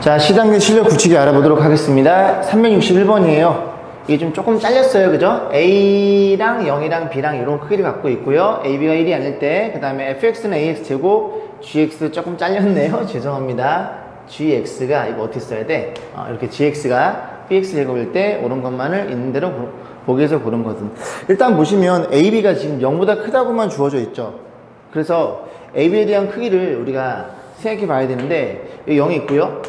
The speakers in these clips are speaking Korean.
자, 시당면 실력 굳히기 알아보도록 하겠습니다. 361번이에요. 이게 좀 조금 잘렸어요. 그죠? A랑 0이랑 B랑 이런 크기를 갖고 있고요. AB가 1이 아닐 때, 그 다음에 fx는 ax 제곱, gx 조금 잘렸네요. 죄송합니다. gx가, 이거 어떻게 써야 돼? 이렇게 gx가 bx 제곱일 때 옳은 것만을 있는 대로 보기 위해서 고른 거든. 일단 보시면 AB가 지금 0보다 크다고만 주어져 있죠. 그래서 AB에 대한 크기를 우리가 생각해 봐야 되는데, 여기 0이 있고요.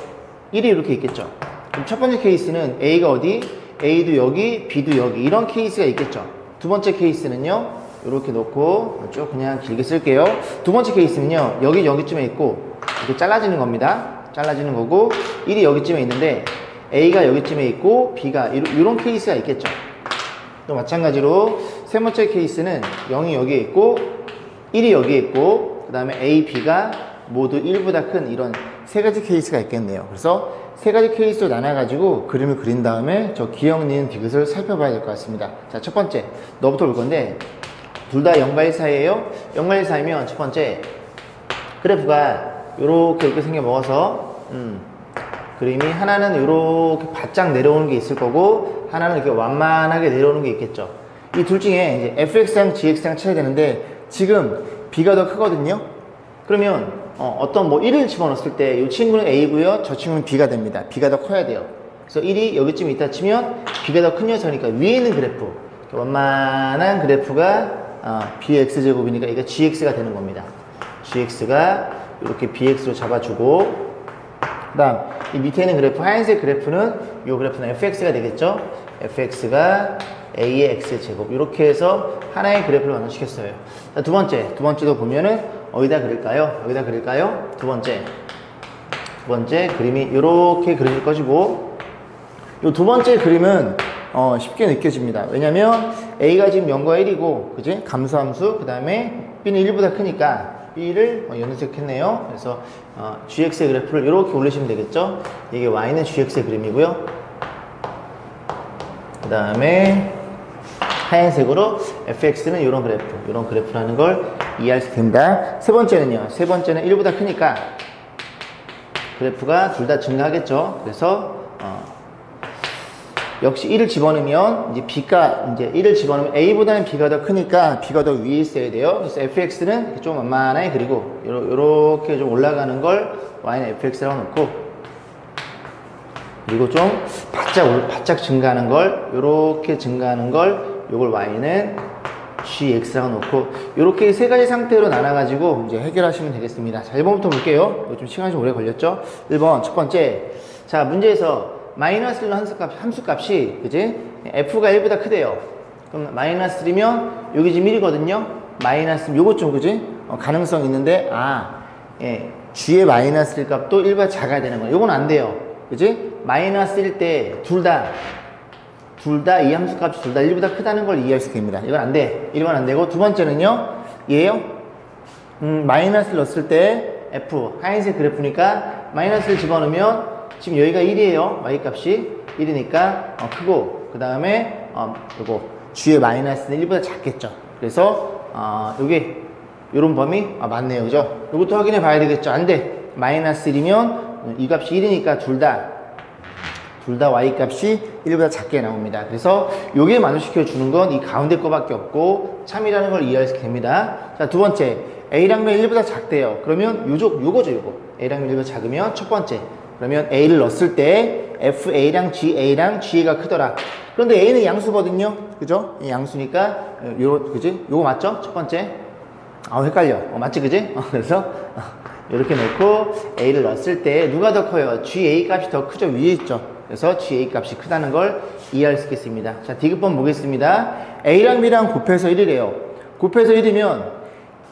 1이 이렇게 있겠죠. 그럼 첫 번째 케이스는 A가 어디? A도 여기, B도 여기. 이런 케이스가 있겠죠. 두 번째 케이스는요, 이렇게 놓고 쭉 그냥 길게 쓸게요. 두 번째 케이스는요, 여기쯤에 있고, 이렇게 잘라지는 겁니다. 잘라지는 거고, 1이 여기쯤에 있는데, A가 여기쯤에 있고, B가 이런 케이스가 있겠죠. 또 마찬가지로 세 번째 케이스는 0이 여기에 있고, 1이 여기에 있고, 그 다음에 A, B가 모두 1보다 큰 이런 세 가지 케이스가 있겠네요. 그래서 세 가지 케이스로 나눠가지고 그림을 그린 다음에 저 기억, 니은, 디귿을 살펴봐야 될 것 같습니다. 자, 첫 번째, 너부터 볼 건데, 둘 다 0과 1 사이에요. 0과 1 사이면 첫 번째, 그래프가 이렇게 생겨 먹어서, 그림이 하나는 이렇게 바짝 내려오는 게 있을 거고, 하나는 이렇게 완만하게 내려오는 게 있겠죠. 이 둘 중에 이제 fx랑 gx랑 쳐야 되는데, 지금 b가 더 크거든요. 그러면 어떤 1을 집어넣었을 때 이 친구는 A고요. 저 친구는 B가 됩니다. B가 더 커야 돼요. 그래서 1이 여기쯤에 있다 치면 B가 더 큰 녀석이니까 위에 있는 그래프, 완만한 그래프가 BX제곱이니까 이게 GX가 되는 겁니다. GX가 이렇게 BX로 잡아주고, 그 다음 이 밑에 있는 그래프, 하얀색 그래프는 이 그래프는 FX가 되겠죠. FX가 A의 X제곱, 이렇게 해서 하나의 그래프를 완성시켰어요. 자, 두 번째도 보면은 어디다 그릴까요? 여기다 그릴까요? 두 번째 그림이 이렇게 그려질 것이고, 이 두 번째 그림은 쉽게 느껴집니다. 왜냐면 A가 지금 0과 1이고, 그지? 감소함수, 그 다음에 B는 1보다 크니까 B를 연색했네요. 그래서 GX의 그래프를 이렇게 올리시면 되겠죠? 이게 Y는 GX의 그림이고요. 그 다음에 하얀색으로 fx는 이런 그래프라는 걸 이해할 수 있습니다. 세 번째는 1보다 크니까 그래프가 둘 다 증가하겠죠. 그래서 역시 1을 집어넣으면 이제 B가 1을 집어넣으면 A보다는 B가 더 크니까 B가 더 위에 있어야 돼요. 그래서 fx는 좀 만만하게 그리고 이렇게 좀 올라가는 걸 y는 fx라고 놓고, 그리고 좀 바짝 증가하는 걸, 이렇게 증가하는 걸, 요걸 y는 gx라고 놓고, 이렇게 세 가지 상태로 나눠가지고 이제 해결하시면 되겠습니다. 자, 1번부터 볼게요. 이거 좀 시간이 좀 오래 걸렸죠? 1번, 첫 번째. 자, 문제에서 마이너스 1로 함수값이, 그지? f가 1보다 크대요. 그럼 마이너스 1이면 여기 지금 1이거든요? 마이너스, 요것 좀, 그지? 가능성 있는데, g의 마이너스 1 값도 1보다 작아야 되는 거예요. 요건 안 돼요. 그지? 마이너스 1 때 둘 다 이 함수값이 둘 다 1보다 크다는 걸 이해할 수 있습니다. 이건 안 돼. 1번 안 되고, 두 번째는요, 얘요. 마이너스를 넣었을 때 f, 하얀색 그래프니까 마이너스를 집어넣으면 지금 여기가 1이에요. y값이 1이니까 크고, 그 다음에 요거 g의 마이너스는 1보다 작겠죠. 그래서 요게 요런 범위 맞네요. 그죠? 요것도 확인해 봐야 되겠죠. 안 돼. 마이너스 1이면 이 값이 1이니까 둘 다 y값이 1보다 작게 나옵니다. 그래서 요게 만족시켜 주는 건 이 가운데 거밖에 없고 참이라는 걸 이해할 수 됩니다. 자, 두 번째, A랑 B 1보다 작대요. 그러면 요거죠. A랑 B 1보다 작으면 첫 번째, 그러면 A를 넣었을 때 FA랑 GA랑 GA가 크더라. 그런데 A는 양수거든요. 그죠? 양수니까 그지? 요거 맞죠? 첫 번째. 헷갈려. 맞지, 그지? 그래서 이렇게 놓고 A를 넣었을 때 누가 더 커요? GA 값이 더 크죠? 위에 있죠? 그래서 GA 값이 크다는 걸 이해할 수 있겠습니다. 자, 디귿번 보겠습니다. A랑 B랑 곱해서 1이래요. 곱해서 1이면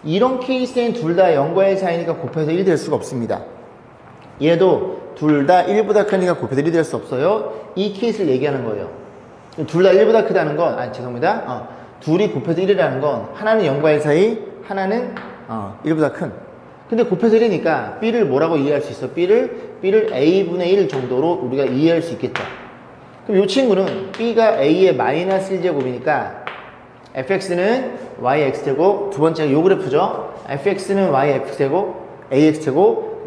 이런 케이스엔 둘 다 0과 1 사이니까 곱해서 1이 될 수가 없습니다. 얘도 둘 다 1보다 크니까 곱해서 1이 될 수 없어요. 이 케이스를 얘기하는 거예요. 둘 다 1보다 크다는 건, 죄송합니다. 둘이 곱해서 1이라는 건 하나는 0과 1 사이, 하나는 1보다 큰. 근데 곱해서 1이니까 B를 뭐라고 이해할 수 있어? B를 A분의 1 정도로 우리가 이해할 수 있겠죠. 그럼 이 친구는 B가 A의 마이너스 1제곱이니까 fx는 yx제곱, 두 번째가 요 그래프죠. fx는 yx제곱, ax제곱,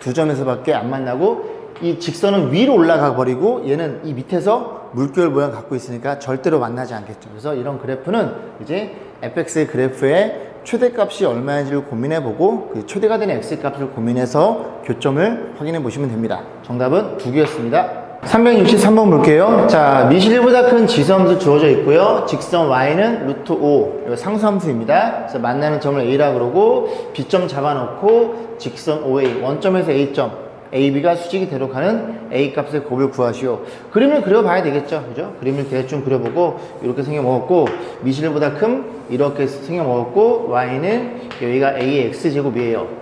두 점에서밖에 안 만나고 이 직선은 위로 올라가 버리고 얘는 이 밑에서 물결 모양 갖고 있으니까 절대로 만나지 않겠죠. 그래서 이런 그래프는 이제 fx의 그래프의 최대값이 얼마인지를 고민해보고 그 최대가 되는 x값을 고민해서 교점을 확인해 보시면 됩니다. 정답은 2개였습니다. 363번 볼게요. 자, 미실보다 큰 지수함수 주어져 있고요. 직선 y는 루트 5, 이거 상수함수입니다. 그래서 만나는 점을 a라 그러고 B점 잡아놓고 직선 OA, 원점에서 A점, AB가 수직이 대록하는 A 값의 곱을 구하시오. 그림을 그려봐야 되겠죠. 그죠? 그림을 대충 그려보고 이렇게 생겨먹었고 미실보다 큰 이렇게 생겨먹었고 y는 여기가 A의 x제곱이에요.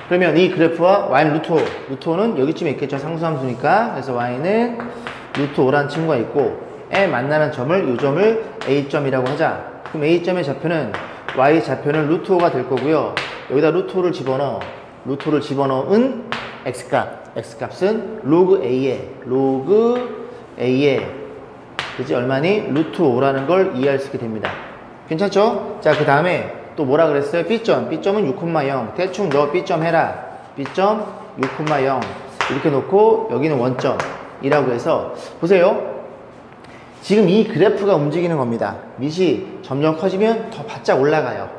그러면 이 그래프와 y는 루트 5, 루트 5는 여기쯤에 있겠죠. 상수함수니까. 그래서 y는 루트 5라는 친구가 있고 에 만나는 점을 이 점을 A점이라고 하자. 그럼 A점의 좌표는 y 좌표는 루트 5가 될 거고요. 여기다 루트 5를 집어넣어. 루트 5를 집어넣은 x값은 로그 a에 그지 얼마니? 루트 5라는 걸 이해할 수 있게 됩니다. 괜찮죠? 자, 그 다음에 또 뭐라 그랬어요? B점은 6,0 대충 너 B점 해라. B점 6,0 이렇게 놓고 여기는 원점이라고 해서 보세요. 지금 이 그래프가 움직이는 겁니다. 밑이 점점 커지면 더 바짝 올라가요.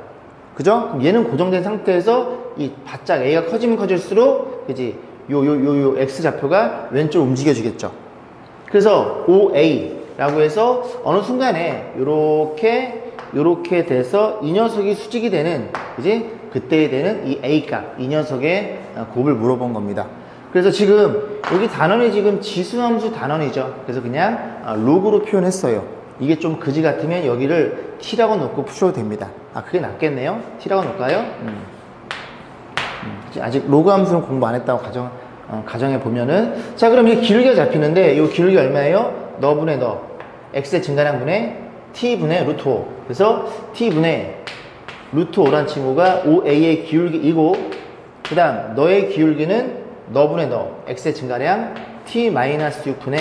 그죠? 그럼 얘는 고정된 상태에서 이 바짝 A가 커지면 커질수록 그지 요 X좌표가 왼쪽으로 움직여지겠죠. 그래서 OA라고 해서 어느 순간에 요렇게 돼서 이 녀석이 수직이 되는 그지 그때에 되는 이 A값 이 녀석의 곱을 물어본 겁니다. 그래서 지금 여기 단원이 지금 지수함수 단원이죠. 그래서 그냥 로그로 표현했어요. 이게 좀 그지 같으면 여기를 T라고 놓고 푸셔도 됩니다. 아, 그게 낫겠네요. T라고 놓을까요? 아직 로그 함수는 공부 안 했다고 가정해 보면은 자, 그럼 이게 기울기가 잡히는데 이 기울기 얼마예요? 너분의 너 x의 증가량 분의 t분의 루트 5. 그래서 t분의 루트 5란 친구가 OA의 기울기이고 그 다음 너의 기울기는 너분의 너 x의 증가량 t-6분의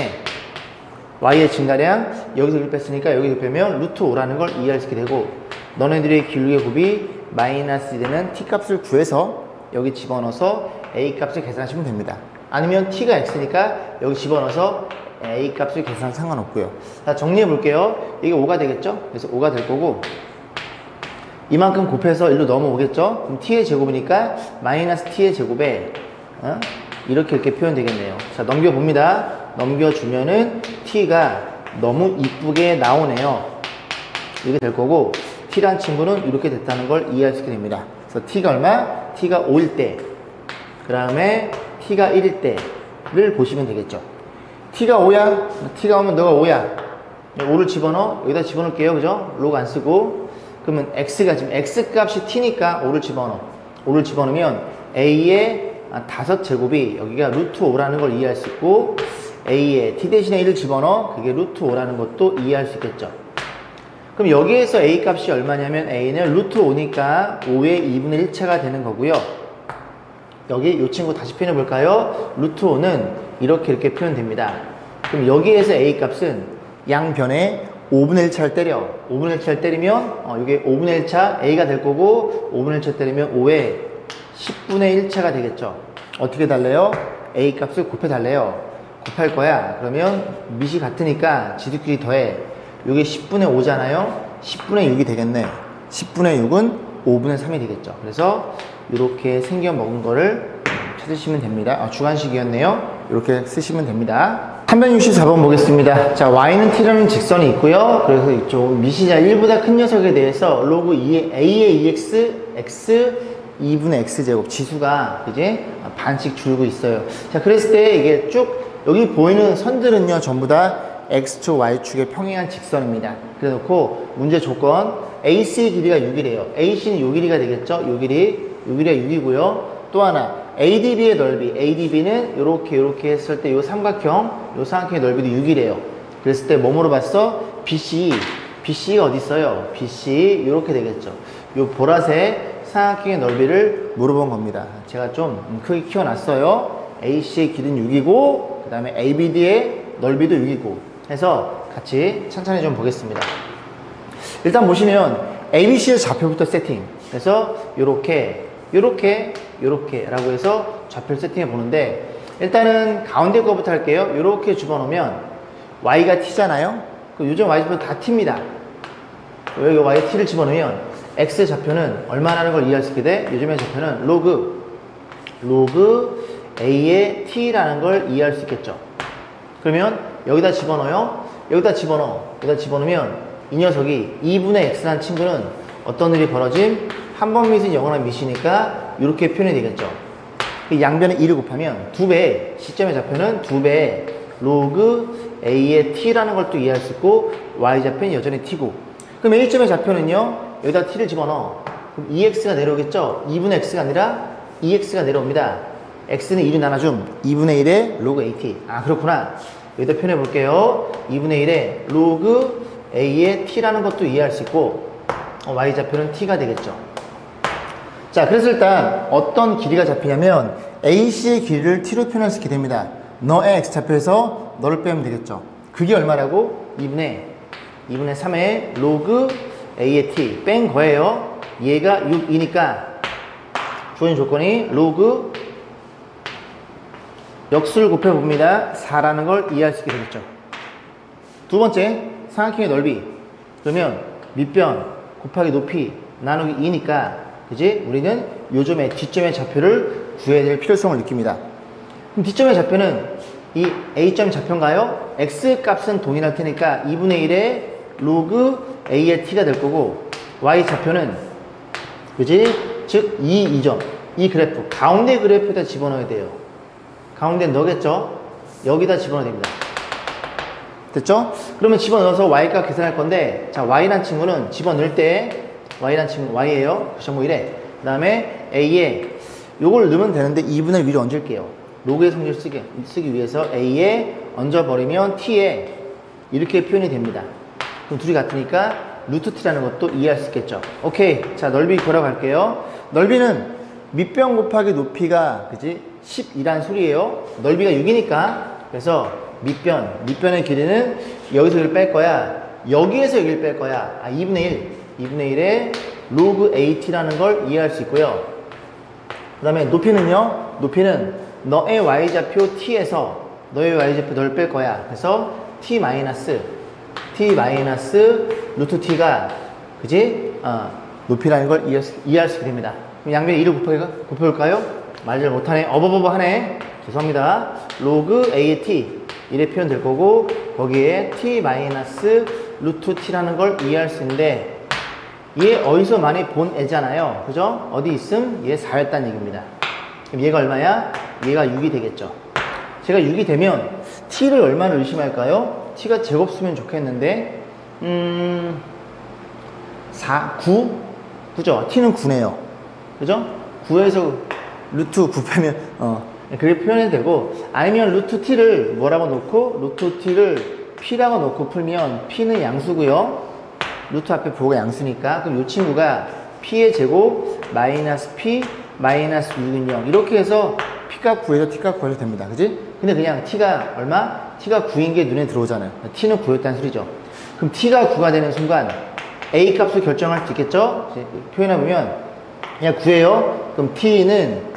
y의 증가량 여기서 1 뺐으니까 여기서 빼면 루트 5라는 걸 이해할 수 있게 되고 너네들의 기울기의 곱이 마이너스 되는 t값을 구해서 여기 집어넣어서 A값을 계산하시면 됩니다. 아니면 T가 X니까 여기 집어넣어서 A값을 계산 상관없고요. 자, 정리해 볼게요. 이게 5가 되겠죠? 그래서 5가 될 거고 이만큼 곱해서 1로 넘어오겠죠? 그럼 T의 제곱이니까 마이너스 T의 제곱에 이렇게 표현되겠네요. 자, 넘겨봅니다. 넘겨주면은 T가 너무 이쁘게 나오네요. 이렇게 될 거고 T란 친구는 이렇게 됐다는 걸 이해할 수 있게 됩니다. 그래서 T가 얼마? T가 5일 때, 그 다음에 T가 1일 때를 보시면 되겠죠. T가 5야? T가 오면 너가 5야. 5를 집어넣어. 여기다 집어넣을게요. 그죠? 로그 안 쓰고. 그러면 X가 지금 X값이 T니까 5를 집어넣어. 5를 집어넣으면 A의 5제곱이 여기가 루트 5라는 걸 이해할 수 있고 A의 T 대신에 1을 집어넣어. 그게 루트 5라는 것도 이해할 수 있겠죠. 그럼 여기에서 A 값이 얼마냐면 A는 루트 5니까 5의 2분의 1차가 되는 거고요. 여기 이 친구 다시 표현해 볼까요? 루트 5는 이렇게 표현됩니다. 그럼 여기에서 A 값은 양변에 5분의 1차를 때려. 5분의 1차를 때리면 이게 5분의 1차 A가 될 거고 5분의 1차 때리면 5의 10분의 1차가 되겠죠. 어떻게 달래요? A 값을 곱해 달래요. 곱할 거야. 그러면 밑이 같으니까 지들끼리 더해. 이게 10분의 5잖아요. 10분의 6이 되겠네. 10분의 6은 5분의 3이 되겠죠. 그래서 이렇게 생겨 먹은 거를 찾으시면 됩니다. 주관식이었네요. 이렇게 쓰시면 됩니다. 364번 보겠습니다. 자, y는 t라는 직선이 있고요. 그래서 이쪽 미시자 1보다 큰 녀석에 대해서 로그 2의 a의 2x, x 2분의 x제곱 지수가 이제 반씩 줄고 있어요. 자, 그랬을 때 이게 쭉 여기 보이는 선들은요 전부 다 x축, y축의 평행한 직선입니다. 그래 놓고 문제 조건 AC의 길이가 6이래요. AC는 요 길이가 되겠죠? 요 길이가 6이고요. 또 하나 ADB의 넓이, ADB는 요렇게 했을 때 요 삼각형의 넓이도 6이래요. 그랬을 때 뭐로 봤어? BC가 어디 있어요? BC 요렇게 되겠죠. 요 보라색 삼각형의 넓이를 물어본 겁니다. 제가 좀 크게 키워놨어요. AC의 길이는 6이고 그 다음에 ABD의 넓이도 6이고 해서 같이 천천히 좀 보겠습니다. 일단 보시면 ABC의 좌표부터 세팅. 그래서 요렇게 라고 해서 좌표를 세팅해 보는데, 일단은 가운데 거부터 할게요. 이렇게 집어넣으면 y가 t잖아요. 요즘 y좌표 다 t입니다. 여기 y t를 집어넣으면 x의 좌표는 얼마라는 걸 이해할 수 있게 돼? 요즘의 좌표는 로그 a의 t라는 걸 이해할 수 있겠죠. 그러면 여기다 집어넣어요. 여기다 집어넣으면 이 녀석이 2분의 x라는 친구는 어떤 일이 벌어짐? 한 번 밑은 영원한 밑이니까 이렇게 표현이 되겠죠. 양변에 2를 곱하면 2배, 시점의 좌표는 2배 로그 a의 t라는 걸 또 이해할 수 있고, y좌표는 여전히 t고, 그럼 A점의 좌표는요, 여기다 t를 집어넣어. 그럼 2x가 내려오겠죠? 2분의 x가 아니라 2x가 내려옵니다. x는 2로 나눠줌 2분의 1의 로그 at. 아, 그렇구나. 여기다 표현해 볼게요. 2분의 1의 로그 a의 t라는 것도 이해할 수 있고, y좌표는 t가 되겠죠. 자, 그래서 일단 어떤 길이가 잡히냐면 AC의 길이를 t로 표현할 수 있게 됩니다. 너의 x좌표에서 너를 빼면 되겠죠. 그게 얼마라고? 2분의 3의 로그 a의 t 뺀 거예요. 얘가 6이니까 주어진 조건이 로그 역수를 곱해봅니다. 4라는 걸 이해할 수 있게 되겠죠. 두 번째, 삼각형의 넓이. 그러면 밑변 곱하기 높이 나누기 2니까, 그지? 우리는 요점의 뒷점의 좌표를 구해야 될 필요성을 느낍니다. 그럼 뒷점의 좌표는 이 A점 좌표인가요? X 값은 동일할 테니까 2분의 1의 로그 A의 T가 될 거고, Y 좌표는, 그지? 즉, 2점. 이 그래프, 가운데 그래프에다 집어넣어야 돼요. 가운데 넣겠죠? 여기다 집어넣어야 됩니다. 됐죠? 그러면 집어넣어서 Y값 계산할 건데, 자, Y란 친구는 집어넣을 때, Y란 친구, Y예요. 9.51에. 그 다음에 A에, 요걸 넣으면 되는데 2분의 위로 얹을게요. 로그의 성질을 쓰기 위해서 A에 얹어버리면 T에 이렇게 표현이 됩니다. 그럼 둘이 같으니까 루트 T라는 것도 이해할 수 있겠죠. 오케이. 자, 넓이 구하러 갈게요. 넓이는 밑변 곱하기 높이가, 그지? 10이란 소리예요. 넓이가 6이니까. 그래서 밑변의 길이는 여기서 여기를 뺄 거야. 여기에서 여기를 뺄 거야. 아, 2분의 1의 로그 AT라는 걸 이해할 수 있고요. 그 다음에 높이는요. 높이는 너의 y좌표 t에서 너의 y좌표 너를 뺄 거야. 그래서 t 마이너스 루트 t가, 그지? 높이라는 걸 이해할 수 있게 됩니다. 그럼 양변에 2를 곱해볼까요? 말 잘 못하네. 어버버버하네. 죄송합니다. 로그 a의 t 이래 표현 될 거고, 거기에 t 마이너스 루트 t라는 걸 이해할 수 있는데, 얘 어디서 많이 본 애잖아요. 그죠? 어디 있음? 얘 4였다는 얘기입니다. 그럼 얘가 얼마야? 얘가 6이 되겠죠. 제가 6이 되면 t를 얼마나 의심할까요? t가 제곱수면 좋겠는데 9? 그죠? t는 9네요. 그죠? 9에서 루트 9 빼면 그렇게 표현해도 되고, 아니면 루트 t를 뭐라고 놓고 루트 t를 p라고 놓고 풀면 p는 양수고요. 루트 앞에 부호가 양수니까, 그럼 이 친구가 p의 제곱 마이너스 p 마이너스 6은 0 이렇게 해서 p값 구해서 t값 구해도 됩니다. 그지? 근데 그냥 t가 얼마? t가 9인 게 눈에 들어오잖아요. t는 9였다는 소리죠. 그럼 t가 9가 되는 순간 a 값을 결정할 수 있겠죠? 표현해보면 그냥 구해요. 그럼 t는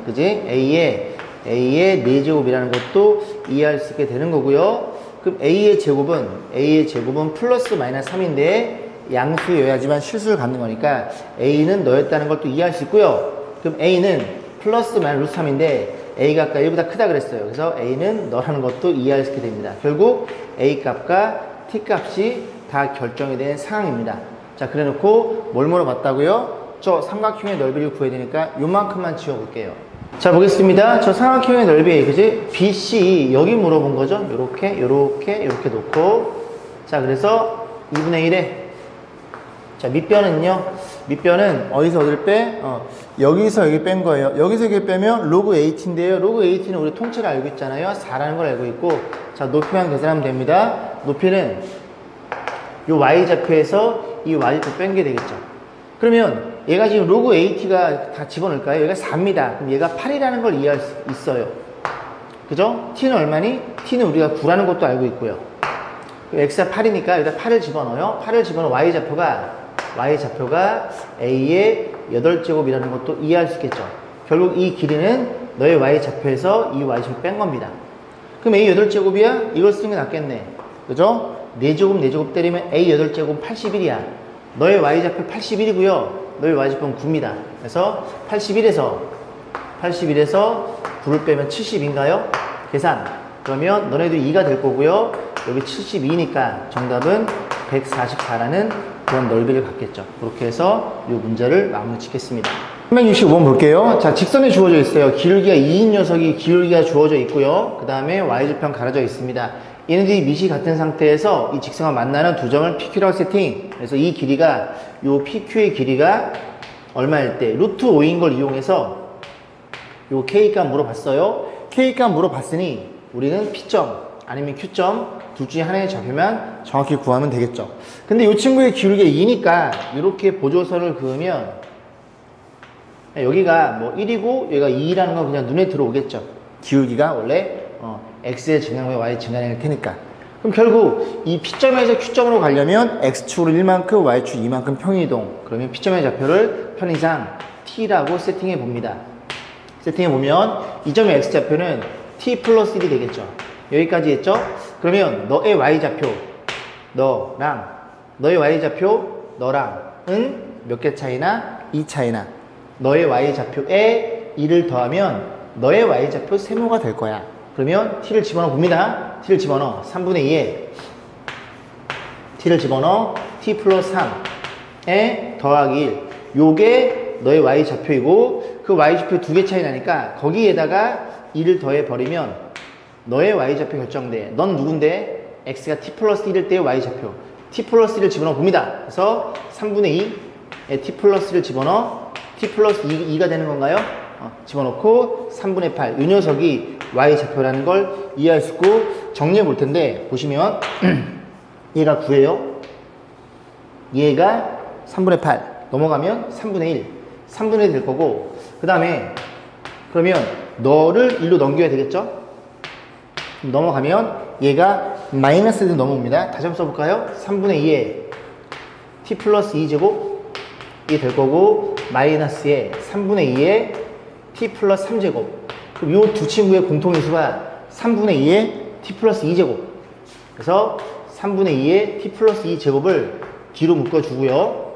그지? a의 4제곱이라는 것도 이해할 수 있게 되는 거고요. 그럼 A의 제곱은 플러스 마이너스 3인데 양수여야지만 실수를 갖는 거니까 A는 너였다는 걸 또 이해할 수 있고요. 그럼 A는 플러스 마이너스 루트 3인데 A가 아까 1보다 크다 그랬어요. 그래서 A는 너라는 것도 이해할 수 있게 됩니다. 결국 A 값과 T 값이 다 결정이 된 상황입니다. 자, 그래 놓고 뭘 물어봤다고요? 저 삼각형의 넓이를 구해야 되니까 요만큼만 지워볼게요. 자, 보겠습니다. 저 삼각형의 넓이, 그지? BC, 여기 물어본 거죠? 요렇게 놓고. 자, 그래서 2분의 1에. 자, 밑변은 어디서 어디를 빼? 여기서 여기 뺀 거예요. 여기서 여기 빼면 로그 AT인데요. 로그 AT는 우리 통째로 알고 있잖아요. 4라는 걸 알고 있고. 자, 높이만 계산하면 됩니다. 높이는 요 Y좌표에서 이 Y좌표 뺀 게 되겠죠. 그러면 얘가 지금 로그 AT가 다 집어넣을까요? 얘가 4입니다. 그럼 얘가 8이라는 걸 이해할 수 있어요. 그죠? T는 얼마니? T는 우리가 9라는 것도 알고 있고요. X가 8이니까 여기다 8을 집어넣어요. 8을 집어넣어 Y좌표가 A의 8제곱이라는 것도 이해할 수 있겠죠. 결국 이 길이는 너의 y좌표에서 이 y좌표 뺀 겁니다. 그럼 a 8제곱이야? 이걸 쓰는 게 낫겠네. 그죠? 4제곱 4제곱 때리면 a 8제곱 81이야. 너의 y좌표 81이고요. 너의 y좌표는 9입니다. 그래서 81에서 9를 빼면 70인가요? 계산. 그러면 너네들이 2가 될 거고요. 여기 72니까 정답은 144라는 그런 넓이를 갖겠죠. 그렇게 해서 이 문제를 마무리 짓겠습니다. 365번 볼게요. 자, 직선이 주어져 있어요. 기울기가 2인 녀석이 기울기가 주어져 있고요. 그 다음에 y좌표는 가려져 있습니다. 얘네들이 밑이 같은 상태에서 이 직선과 만나는 두 점을 PQ라고 세팅. 그래서 이 길이가, 요 PQ의 길이가 얼마일 때 루트 5인 걸 이용해서 요 K값 물어봤어요. K값 물어봤으니 우리는 P점 아니면 Q점 둘 중에 하나의 좌표만 정확히 구하면 되겠죠. 근데 이 친구의 기울기가 2니까 이렇게 보조선을 그으면 여기가 뭐 1이고 여기가 2라는 건 그냥 눈에 들어오겠죠. 기울기가 원래 x의 증량분의 y의 증량일 테니까. 그럼 결국 이 P점에서 Q점으로 가려면 x축으로 1만큼 y축 2만큼 평이동. 그러면 P점의 좌표를 편의상 t라고 세팅해 봅니다. 세팅해 보면 이 점의 x좌표는 t 플러스 1이 되겠죠. 여기까지 했죠? 그러면 너의 y좌표 너의 y좌표 너랑은 몇 개 차이나? 2 차이나. 너의 y좌표에 2를 더하면 너의 y좌표 세모가 될 거야. 그러면 t를 집어넣어 봅니다. t를 집어넣어 3분의 2에 t를 집어넣어 t 플러스 3에 더하기 1. 요게 너의 y좌표이고 그 y좌표 두 개 차이 나니까 거기에다가 2를 더해 버리면 너의 y좌표 결정돼. 넌 누군데? x가 t 플러스 1일 때의 y좌표. t 플러스 1을 집어넣어 봅니다. 그래서 3분의 2에 t 플러스 1을 집어넣어 t 플러스 2가 되는 건가요? 집어넣고 3분의 8. 이 녀석이 y좌표라는 걸 이해할 수 있고 정리해 볼 텐데 보시면 얘가 9예요. 얘가 3분의 8. 넘어가면 3분의 1. 3분의 1 될 거고 그 다음에 그러면 너를 1로 넘겨야 되겠죠? 넘어가면 얘가 마이너스 1로 넘어옵니다. 다시 한번 써볼까요? 3분의 2에 t 플러스 2제곱 이게 될 거고 마이너스에 3분의 2에 t 플러스 3제곱. 그럼 이 두 친구의 공통인수가 3분의 2에 t 플러스 2제곱. 그래서 3분의 2에 t 플러스 2제곱을 뒤로 묶어주고요.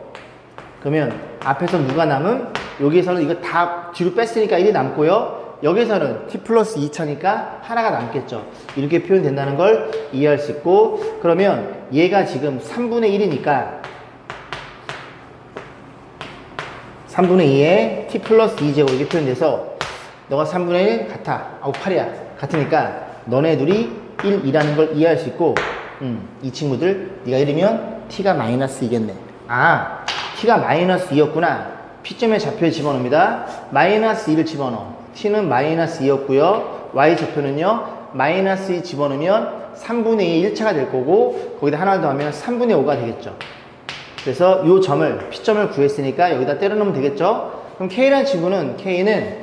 그러면 앞에서 누가 남음? 여기에서는 이거 다 뒤로 뺐으니까 1이 남고요. 여기서는 t 플러스 2차니까 하나가 남겠죠. 이렇게 표현된다는 걸 이해할 수 있고 그러면 얘가 지금 3분의 1이니까 3분의 2에 t 플러스 2제곱 이렇게 표현돼서 너가 3분의 1 같아. 8이야. 같으니까 너네 둘이 1, 2라는 걸 이해할 수 있고 이 친구들 네가 1이면 t가 마이너스 2겠네. 아, t가 마이너스 2였구나. P점의 좌표에 집어넣습니다. 마이너스 2를 집어넣어. t는 마이너스 2였고요. y좌표는요. 마이너스 2 집어넣으면 3분의 2의 1차가 될 거고 거기다 하나 더 하면 3분의 5가 되겠죠. 그래서 이 점을 P점을 구했으니까 여기다 때려 넣으면 되겠죠. 그럼 K라는 친구는 K는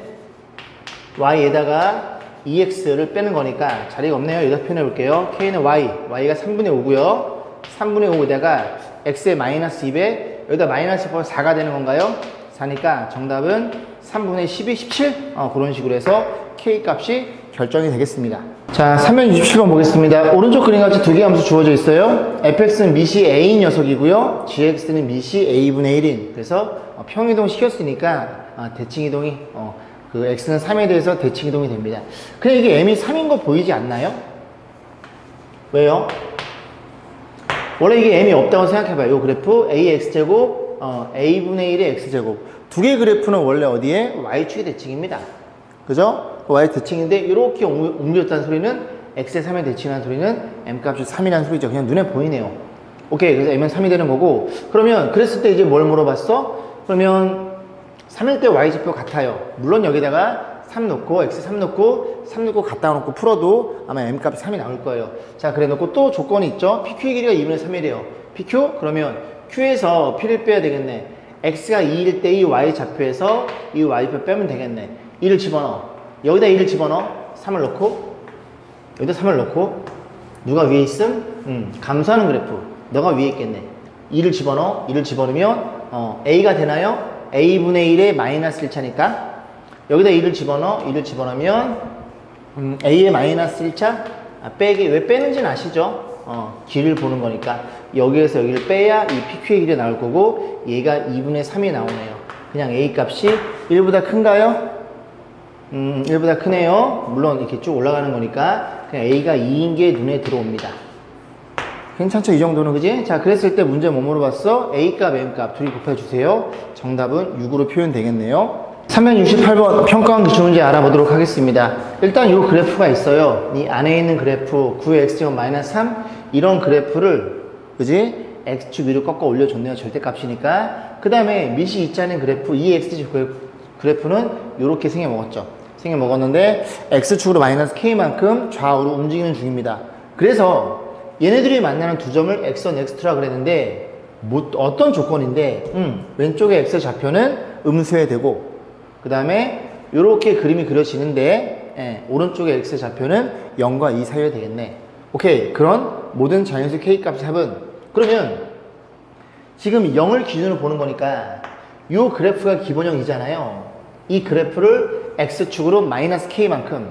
Y에다가 EX를 빼는 거니까 자리가 없네요. 여기다 표현해 볼게요. K는 Y가 3분의 5고요. 3분의 5에다가 X의 마이너스 2배 여기다 마이너스 4가 되는 건가요? 4니까 정답은 3분의 12, 17? 그런 식으로 해서 K 값이 결정이 되겠습니다. 자, 367번 보겠습니다. 오른쪽 그림같이 두 개 함수 주어져 있어요. fx는 밑이 a인 녀석이고요. gx는 밑이 a분의 1인. 그래서 평이동 시켰으니까 대칭이동이 그 x는 3에 대해서 대칭이동이 됩니다. 그냥 이게 m이 3인 거 보이지 않나요? 왜요? 원래 이게 m이 없다고 생각해봐요. 이 그래프 ax제곱 a분의 1의 x제곱 두 개의 그래프는 원래 어디에? y축의 대칭입니다. 그죠? y 대칭인데 이렇게 옮겼다는 소리는 x의 3에 대칭하는 소리는 m값이 3이라는 소리죠. 그냥 눈에 보이네요. 오케이. 그래서 m은 3이 되는 거고 그러면 그랬을 때 이제 뭘 물어봤어? 그러면 3일 때 y좌표 같아요. 물론 여기다가 3 넣고 x 3 넣고 3 넣고 갖다 놓고 풀어도 아마 m값이 3이 나올 거예요. 자, 그래 놓고 또 조건이 있죠. pq의 길이가 2분의 3이래요. pq? 그러면 q에서 p를 빼야 되겠네. x가 2일 때 이 y좌표에서 이 y표 빼면 되겠네. 2를 집어넣어. 여기다 2를 집어넣어. 3을 넣고 여기다 3을 넣고 누가 위에 있음? 감소하는 그래프. 너가 위에 있겠네. 2를 집어넣어. 2를 집어넣으면 A가 되나요? A분의 1의 마이너스 1차니까 여기다 2를 집어넣어. 2를 집어넣으면 a의 마이너스 1차 빼기. 왜 빼는지는 아시죠? 길을 보는 거니까 여기에서 여기를 빼야 이 PQ의 길이 나올 거고 얘가 2분의 3이 나오네요. 그냥 a 값이 1보다 큰가요? 1보다 크네요. 물론 이렇게 쭉 올라가는 거니까 그냥 a가 2인 게 눈에 들어옵니다. 괜찮죠? 이 정도는, 그지? 자, 그랬을 때 문제 뭐 물어봤어? A값, M값 둘이 곱해주세요. 정답은 6으로 표현되겠네요. 368번 평가원 기출 문제 알아보도록 하겠습니다. 일단 이 그래프가 있어요. 이 안에 있는 그래프 9x제곱 마이너스 3 이런 그래프를, 그지? x축 위로 꺾어 올려줬네요. 절대값이니까. 그 다음에 밑이 있자는 그래프 2x제곱 그래프는 이렇게 생겨먹었죠. 생겨먹었는데 x축으로 마이너스 k만큼 좌우로 움직이는 중입니다. 그래서 얘네들이 만나는 두 점을 x1, x2라 그랬는데 어떤 조건인데 왼쪽에 x 좌표는 음수해야 되고 그 다음에 이렇게 그림이 그려지는데 오른쪽에 x 좌표는 0과 2 사이에 되겠네. 오케이. 그런 모든 자연수 k값 합은 그러면 지금 0을 기준으로 보는 거니까 이 그래프가 기본형이잖아요. 이 그래프를 x축으로 마이너스 k만큼,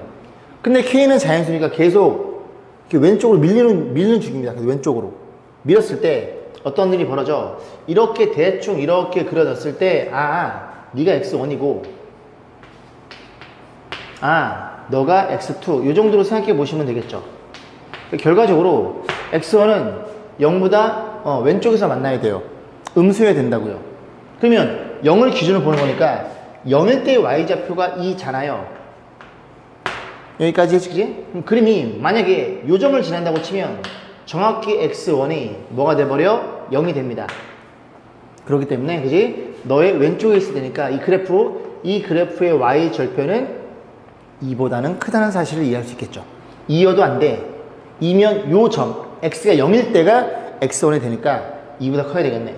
근데 k는 자연수니까 계속 이렇게 왼쪽으로 밀리는 중입니다. 그래서 왼쪽으로 밀었을 때 어떤 일이 벌어져? 이렇게 대충 이렇게 그려졌을 때 네가 x1이고 너가 x2 이 정도로 생각해 보시면 되겠죠. 결과적으로 x1은 0보다 왼쪽에서 만나야 돼요. 음수해야 된다고요. 그러면 0을 기준으로 보는 거니까 0일 때 y좌표가 2잖아요. 여기까지 그치? 그럼 그림이 만약에 요 점을 지난다고 치면 정확히 x1이 뭐가 돼버려? 0이 됩니다. 그렇기 때문에 그지? 너의 왼쪽에 있어야 되니까 이 그래프의 y절표는 2보다는 크다는 사실을 이해할 수 있겠죠. 2여도 안 돼. 2면 요 점 x가 0일 때가 x1이 되니까 2보다 커야 되겠네.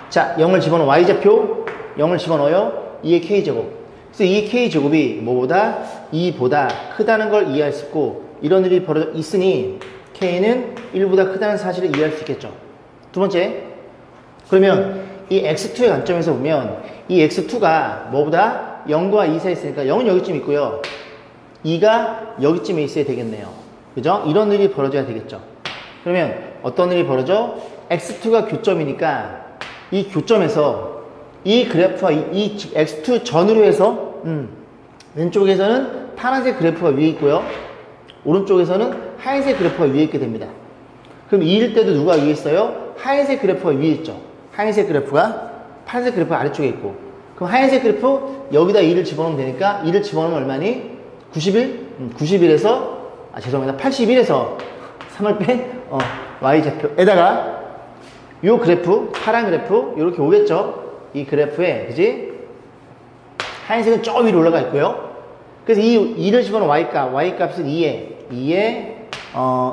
자, 0을 집어넣어. y좌표 0을 집어넣어요. 2의 k제곱. 그래서 이 k제곱이 뭐보다 2보다 크다는 걸 이해할 수 있고 이런 일이 벌어져 있으니 k는 1보다 크다는 사실을 이해할 수 있겠죠. 두 번째, 그러면 이 x2의 관점에서 보면 이 x2가 뭐보다 0과 2 사이에 있으니까 0은 여기쯤 있고요. 2가 여기쯤에 있어야 되겠네요. 그죠? 이런 일이 벌어져야 되겠죠. 그러면 어떤 일이 벌어져? x2가 교점이니까 이 교점에서 이 그래프와 이 x2 전후로 해서 왼쪽에서는 파란색 그래프가 위에 있고요. 오른쪽에서는 하얀색 그래프가 위에 있게 됩니다. 그럼 2일 때도 누가 위에 있어요? 하얀색 그래프가 위에 있죠. 하얀색 그래프가 파란색 그래프가 아래쪽에 있고 그럼 하얀색 그래프 여기다 2를 집어넣으면 되니까 2를 집어넣으면 얼마니? 91? 91에서 죄송합니다. 81에서 3을 뺀 y좌표에다가 요 그래프, 파란 그래프 이렇게 오겠죠. 이 그래프에, 그지? 하얀색은 저 위로 올라가 있고요. 그래서 이 2를 집어넣은 y값은 2에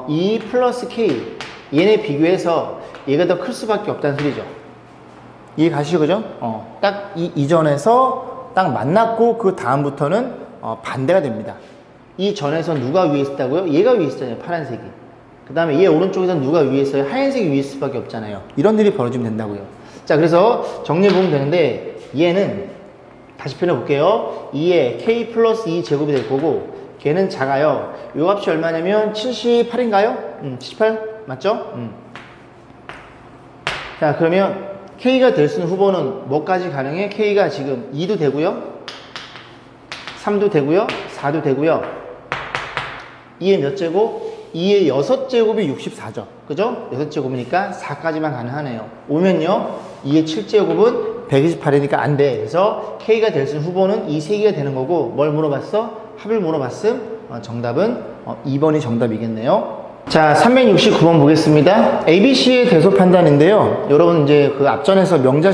2 플러스 k. 얘네 비교해서 얘가 더 클 수밖에 없다는 소리죠. 이해 가시죠, 그죠? 딱 이전에서 딱 만났고 그 다음부터는 반대가 됩니다. 이 전에서 누가 위에 있었다고요? 얘가 위에 있었잖아요, 파란색이. 그 다음에 얘 오른쪽에서는 누가 위에 있어요? 하얀색이 위에 있을 수밖에 없잖아요. 이런 일이 벌어지면 된다고요. 자, 그래서 정리해보면 되는데 얘는 다시 표현해볼게요. 2에 k 플러스 2 제곱이 될 거고 걔는 작아요. 요 값이 얼마냐면 78인가요? 78 맞죠? 자, 그러면 k가 될 수 있는 후보는 뭐까지 가능해? k가 지금 2도 되고요 3도 되고요 4도 되고요 2의 몇 제곱? 2의 6제곱이 64죠. 그죠? 6제곱이니까 4까지만 가능하네요. 오면요 2의 7제곱은 128이니까 안 돼. 그래서 K가 될 수 있는 후보는 이 3개가 되는 거고 뭘 물어봤어? 합을 물어봤음? 정답은 2번이 정답이겠네요. 자, 369번 보겠습니다. ABC의 대소 판단인데요. 여러분 이제 그 앞전에서 명제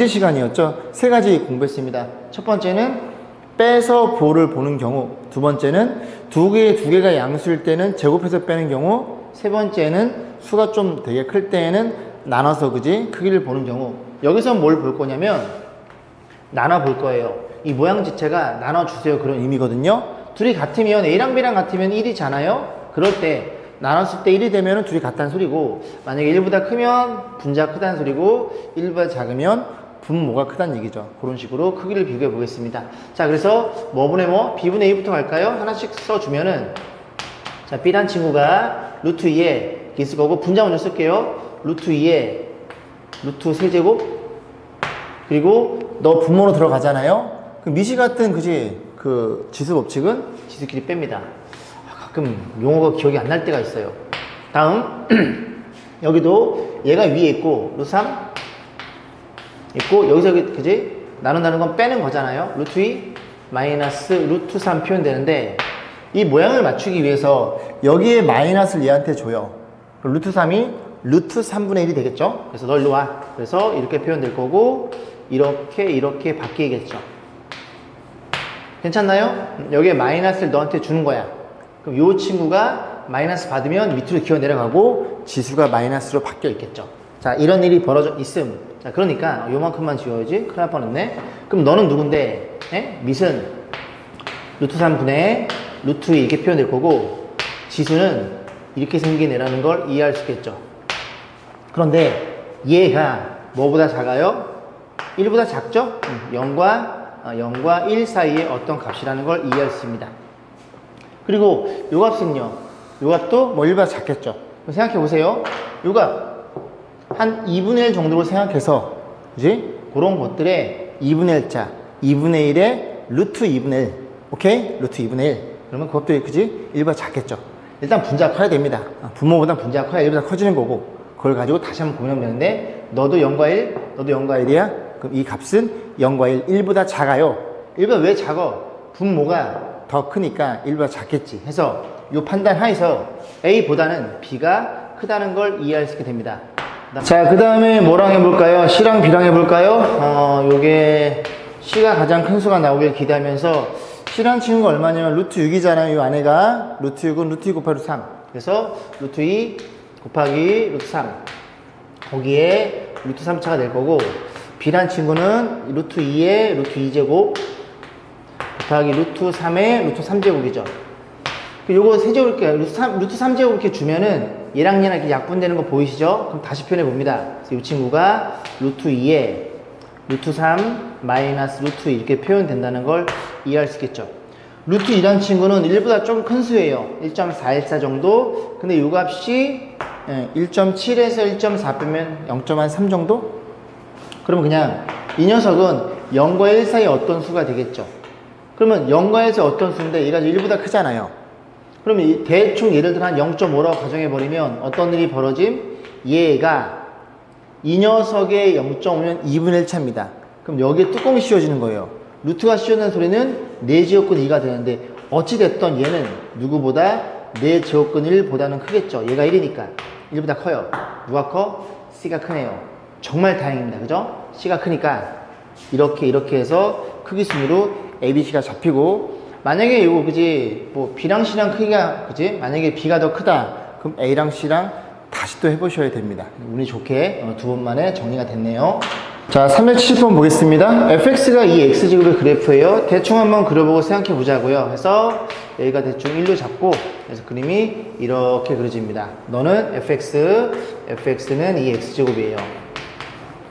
시간이었죠. 세 가지 공부했습니다. 첫 번째는 빼서 보를 보는 경우, 두 번째는 두 개가 양수일 때는 제곱해서 빼는 경우, 세 번째는 수가 좀 되게 클 때에는 나눠서 그지 크기를 보는 경우. 여기서 뭘 볼 거냐면 나눠 볼 거예요. 이 모양 지체가 나눠주세요 그런 의미거든요. 둘이 같으면 A랑 B랑 같으면 1이잖아요. 그럴 때 나눴을 때 1이 되면 둘이 같다는 소리고 만약에 1보다 크면 분자 크다는 소리고 1보다 작으면 분모가 크다는 얘기죠. 그런 식으로 크기를 비교해 보겠습니다. 자, 그래서 뭐분의 뭐? b분의 a부터 갈까요? 하나씩 써주면은, 자, b란 친구가 루트 2에 있을 거고, 분자 먼저 쓸게요. 루트 2에 루트 세제곱, 그리고 너 분모로 들어가잖아요. 그 미시 같은 그 지수 법칙은 지수끼리 뺍니다. 가끔 용어가 기억이 안 날 때가 있어요. 다음 여기도 얘가 위에 있고 루트 3 있고 여기서 그지? 나눈다는 건 빼는 거잖아요. 루트 2 마이너스 루트 3 표현되는데 이 모양을 맞추기 위해서 여기에 마이너스를 얘한테 줘요. 그럼 루트 3이 루트 3분의 1이 되겠죠? 그래서 너 일로 와. 그래서 이렇게 표현될 거고 이렇게 바뀌겠죠. 괜찮나요? 여기에 마이너스를 너한테 주는 거야. 그럼 이 친구가 마이너스 받으면 밑으로 기어 내려가고 지수가 마이너스로 바뀌어 있겠죠. 자, 이런 일이 벌어져 있음. 자, 그러니까 요만큼만 지워야지. 큰일 날 뻔했네. 그럼 너는 누군데? 에? 밑은 루트 3분의 루트 2 이렇게 표현될 거고 지수는 이렇게 생긴 애라는 걸 이해할 수 있겠죠. 그런데 얘가 뭐보다 작아요? 1보다 작죠? 0과 1 사이의 어떤 값이라는 걸 이해할 수 있습니다. 그리고 요 값은요. 요 값도 뭐 1보다 작겠죠. 그럼 생각해 보세요. 요 값 한 2분의 1 정도로 생각해서 그지? 그런 것들의 2분의 1자 2분의 1의 루트 2분의 1 오케이? 루트 2분의 1 그러면 그것도 그지? 1보다 작겠죠. 일단 분자가 커야 됩니다. 분모보다 분자가 커야 1보다 커지는 거고 그걸 가지고 다시 한번 고민하면 되는데 너도 0과 1 너도 0과 1이야? 그럼 이 값은 0과 1 1보다 작아요. 1보다 왜 작아? 분모가 더 크니까 1보다 작겠지 해서 이 판단 하에서 A보다는 B가 크다는 걸 이해할 수 있게 됩니다. 자, 그 다음에 뭐랑 해볼까요? C랑 B랑 해볼까요? 요게 C가 가장 큰 수가 나오길 기대하면서 C란 친구가 얼마냐면 루트 6이잖아요. 이 안에가 루트 6은 루트 2 곱하기 루트 3 그래서 루트 2 곱하기 루트 3 거기에 루트 3차가 될 거고 B란 친구는 루트 2에 루트 2제곱 곱하기 루트 3에 루트 3제곱이죠. 요거 세제곱 이렇게 루트 3제곱 이렇게 주면은 얘랑 이렇게 약분되는 거 보이시죠? 그럼 다시 표현해 봅니다. 그래서 이 친구가 루트 2에 루트 3 마이너스 루트 2 이렇게 표현된다는 걸 이해할 수 있겠죠. 루트 2란 친구는 1보다 좀 큰 수예요. 1.414 정도. 근데 요 값이 1.7에서 1.4 빼면 0.3 정도? 그러면 그냥 이 녀석은 0과 1 사이 어떤 수가 되겠죠. 그러면 0과 1에서 어떤 수인데 얘가 1보다 크잖아요. 그러면 대충 예를 들어 한 0.5라고 가정해버리면 어떤 일이 벌어짐? 얘가 이 녀석의 0.5면 2분의 1 차입니다. 그럼 여기에 뚜껑이 씌워지는 거예요. 루트가 씌워지는 소리는 4제곱근 2가 되는데 어찌됐던 얘는 누구보다 4제곱근 1보다는 크겠죠. 얘가 1이니까 1보다 커요. 누가 커? C가 크네요. 정말 다행입니다. 그죠? C가 크니까 이렇게 해서 크기 순으로 A, B, C가 잡히고 만약에 이거 그지 뭐 B랑 C랑 크기가 그지 만약에 B가 더 크다 그럼 A랑 C랑 다시 또 해보셔야 됩니다. 운이 좋게 두 번 만에 정리가 됐네요. 자, 370번 보겠습니다. fx가 이 x제곱의 그래프예요. 대충 한번 그려보고 생각해 보자고요. 그래서 여기가 대충 1로 잡고 그래서 그림이 이렇게 그려집니다. 너는 fx는 이 x제곱이에요.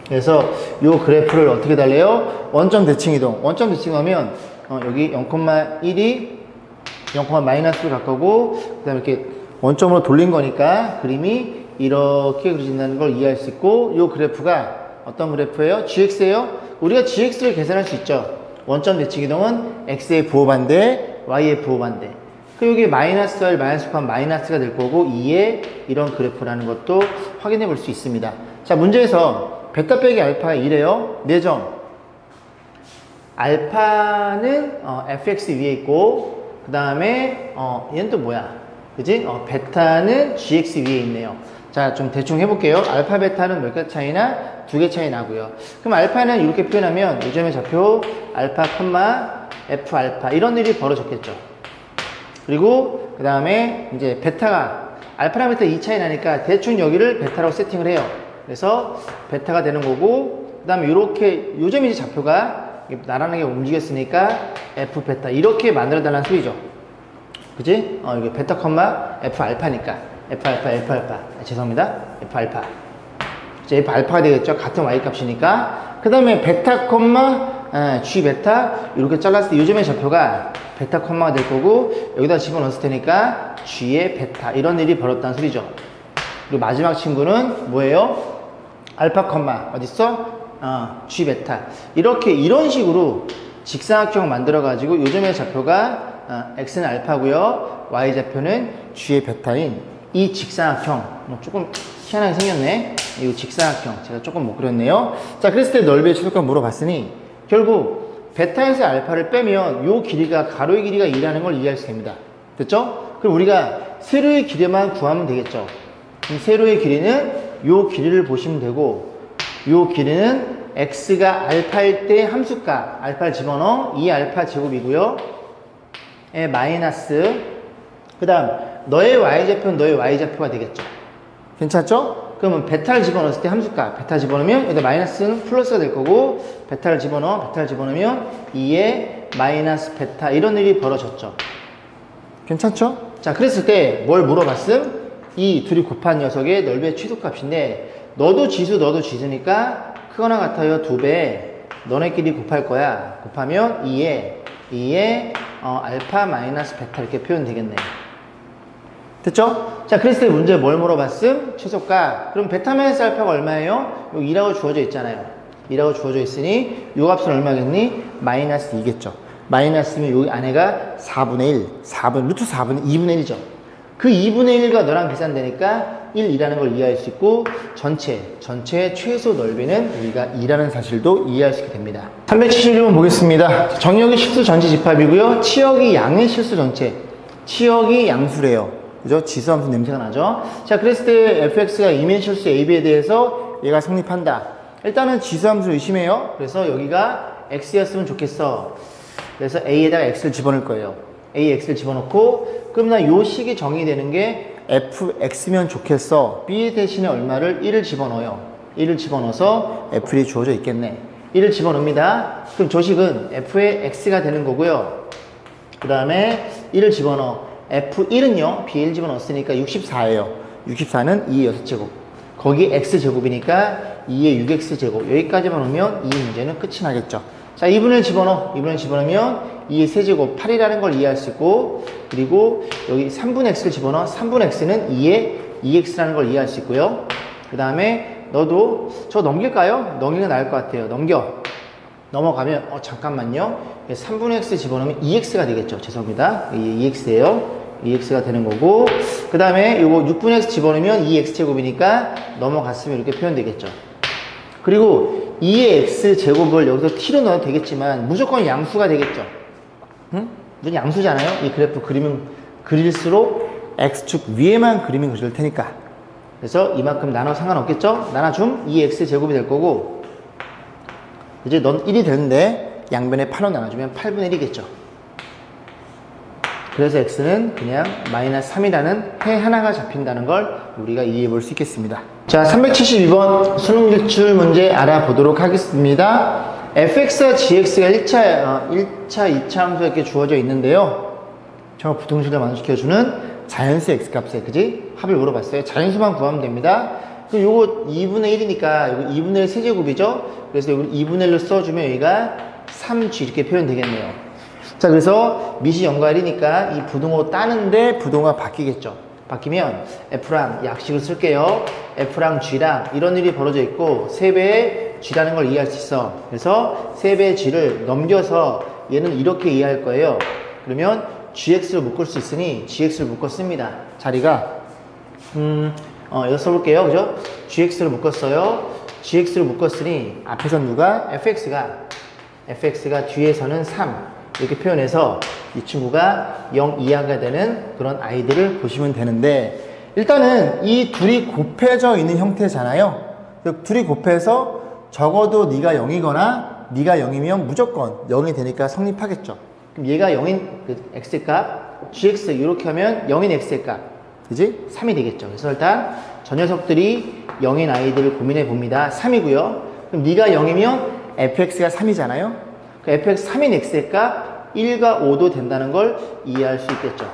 그래서 이 그래프를 어떻게 달래요? 원점 대칭 이동. 원점 대칭하면 여기 0,1이 0, 마이너스로 가까우고 그 다음에 이렇게 원점으로 돌린 거니까 그림이 이렇게 그려진다는 걸 이해할 수 있고 이 그래프가 어떤 그래프예요? gx예요? 우리가 gx를 계산할 수 있죠. 원점 대칭 이동은 x의 부호반대, y의 부호반대. 그 여기 마이너스 할 마이너스 곱하면 마이너스가 될 거고 2의 이런 그래프라는 것도 확인해 볼 수 있습니다. 자, 문제에서 베타 빼기 알파가 2래요. 4점. 알파는 fx 위에 있고 그 다음에 얘는 또 뭐야? 그지? 베타는 gx 위에 있네요. 자, 좀 대충 해볼게요. 알파 베타는 몇 개 차이나? 2개 차이 나고요. 그럼 알파는 이렇게 표현하면 요점의 좌표 알파, f 알파 이런 일이 벌어졌겠죠. 그리고 그 다음에 이제 베타가 알파랑 베타 2 차이 나니까 대충 여기를 베타라고 세팅을 해요. 그래서 베타가 되는 거고 그 다음에 이렇게 요점이 이제 좌표가 나란하게 움직였으니까 f 베타 이렇게 만들어 달라는 소리죠. 그지? 이게 베타, f 알파니까 f 알파, f 알파. 죄송합니다. f 알파. 이제 F 알파가 되겠죠. 같은 Y 값이니까. 그 다음에 베타 콤마 G 베타 이렇게 잘랐을 때 요즘의 좌표가 베타 콤마가 될 거고 여기다 집어넣었을 테니까 G의 베타 이런 일이 벌어졌다는 소리죠. 그리고 마지막 친구는 뭐예요? 알파 콤마 어딨어? G 베타 이런 식으로 직사각형 만들어 가지고 요즘의 좌표가 X는 알파고요 Y 좌표는 G의 베타인 이 직사각형 조금 희한하게 생겼네. 이 직사각형 제가 조금 못 그렸네요. 자, 그랬을 때 넓이의 최소값 물어봤으니 결국 베타에서 알파를 빼면 요 길이가 가로의 길이가 2라는 걸 이해할 수 됩니다. 됐죠? 그럼 우리가 세로의 길이만 구하면 되겠죠. 그럼 세로의 길이는 요 길이를 보시면 되고 요 길이는 x가 알파일 때 함수값 알파를 집어넣어 2알파 제곱이고요. 마이너스 그 다음 너의 y좌표는 너의 y좌표가 되겠죠. 괜찮죠? 그러면 베타를 집어넣었을 때 함수값 베타 집어넣으면 여기다 마이너스는 플러스가 될 거고 베타를 집어넣으면 2의 마이너스 베타 이런 일이 벌어졌죠. 괜찮죠? 자, 그랬을 때 뭘 물어봤음? 이 둘이 곱한 녀석의 넓이의 최소값인데 너도 지수 너도 지수니까 크거나 같아요 2배 너네끼리 곱할 거야. 곱하면 2의 알파 마이너스 베타 이렇게 표현 되겠네. 됐죠? 자, 그랬을 때 문제 뭘 물어봤음? 최소값. 그럼 베타 마이너스 알파가 얼마예요? 여기 2라고 주어져 있잖아요. 2라고 주어져 있으니 요 값은 얼마겠니? 마이너스 2겠죠. 마이너스면 여기 안에가 4분의 1, 루트 4분의 2분의 1이죠. 그 2분의 1과 너랑 계산되니까 1이라는 걸 이해할 수 있고 전체 최소 넓이는 우리가 2라는 사실도 이해할 수 있게 됩니다. 371번 보겠습니다. 정역이 실수 전체 집합이고요. 치역이 양의 실수 전체. 치역이 양수래요. 그죠? 지수함수 냄새가 나죠? 자, 그랬을 때 fx가 이면 실수 ab에 대해서 얘가 성립한다. 일단은 지수함수 의심해요. 그래서 여기가 x였으면 좋겠어. 그래서 a에다가 x를 집어넣을 거예요. a x를 집어넣고 그럼 나 요 식이 정의되는 게 fx면 좋겠어. b 대신에 얼마를 1을 집어넣어요. 1을 집어넣어서 f이 주어져 있겠네. 1을 집어넣습니다. 그럼 조식은 f의 x가 되는 거고요. 그 다음에 1을 집어넣어. F1은요, B1 집어넣었으니까 64예요. 64는 2의 6제곱. 거기 X제곱이니까 2의 6X제곱. 여기까지만 오면 이 문제는 끝이 나겠죠. 자, 2분의 1 집어넣어. 2분의 1 집어넣으면 2의 세제곱 8이라는 걸 이해할 수 있고, 그리고 여기 3분의 X를 집어넣어. 3분의 X는 2의 2X라는 걸 이해할 수 있고요. 그 다음에 너도 저 넘길까요? 넘기는 게 나을 것 같아요. 넘어가면 잠깐만요. 3분의 x 집어넣으면 2x가 되겠죠. 죄송합니다. 2x예요. 2x가 되는 거고 그 다음에 요거 6분의 x 집어넣으면 2x제곱이니까 넘어갔으면 이렇게 표현되겠죠. 그리고 2의 x제곱을 여기서 t로 넣어도 되겠지만 무조건 양수가 되겠죠. 응? 무조건 양수잖아요. 이 그래프 그릴수록 x축 위에만 그리면 그릴 테니까. 그래서 이만큼 나눠 상관없겠죠. 나눠줌 2x제곱이 될 거고 이제 넌 1이 되는데 양변에 8로 나눠주면 8분의 1이겠죠. 그래서 x는 그냥 마이너스 3이라는 해 하나가 잡힌다는 걸 우리가 이해해 볼 수 있겠습니다. 자, 372번 수능 기출 문제 알아보도록 하겠습니다. fx와 gx가 1차, 2차 함수 이렇게 주어져 있는데요. 정말 부등식을 만족시켜주는 자연수 x값에 그지? 합을 물어봤어요. 자연수만 구하면 됩니다. 그럼 요거 2분의 1이니까 요거 2분의 1 세제곱이죠? 그래서 요거 2분의 1로 써주면 여기가 3g 이렇게 표현되겠네요. 자, 그래서 미시 연괄이니까 이 부등호 따는데 부등호가 바뀌겠죠. 바뀌면 F랑 약식을 쓸게요. F랑 G랑 이런 일이 벌어져 있고 3배의 G라는 걸 이해할 수 있어. 그래서 3배의 G를 넘겨서 얘는 이렇게 이해할 거예요. 그러면 GX를 묶을 수 있으니 GX를 묶었습니다. 자리가 여기서 써볼게요. 그죠? GX를 묶었어요. GX를 묶었으니 앞에선 누가? FX가 뒤에서는 3 이렇게 표현해서 이 친구가 0 이하가 되는 그런 아이들을 보시면 되는데 일단은 이 둘이 곱해져 있는 형태잖아요. 둘이 곱해서 적어도 네가 0이거나 네가 0이면 무조건 0이 되니까 성립하겠죠. 그럼 얘가 0인 그 x값 gx 이렇게 하면 0인 x의 값 그지? 3이 되겠죠. 그래서 일단 저 녀석들이 0인 아이들을 고민해 봅니다. 3이고요. 그럼 네가 0이면 fx가 3이잖아요. 그 fx 3인 x의 값 1과 5도 된다는 걸 이해할 수 있겠죠.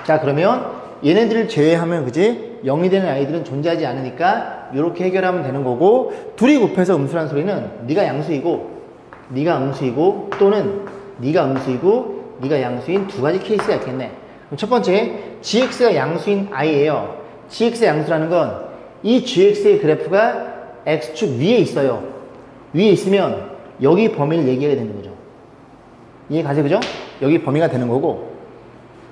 자, 그러면 얘네들을 제외하면 그지? 0이 되는 아이들은 존재하지 않으니까 이렇게 해결하면 되는 거고, 둘이 곱해서 음수라는 소리는 네가 양수이고 네가 음수이고 또는 네가 음수이고 네가 양수인 두 가지 케이스가 있겠네. 그럼 첫 번째, gx가 양수인 i예요. gx의 양수라는 건 이 gx의 그래프가 x축 위에 있어요. 위에 있으면 여기 범위를 얘기해야 되는 거죠. 이해 가세요? 그죠? 여기 범위가 되는 거고,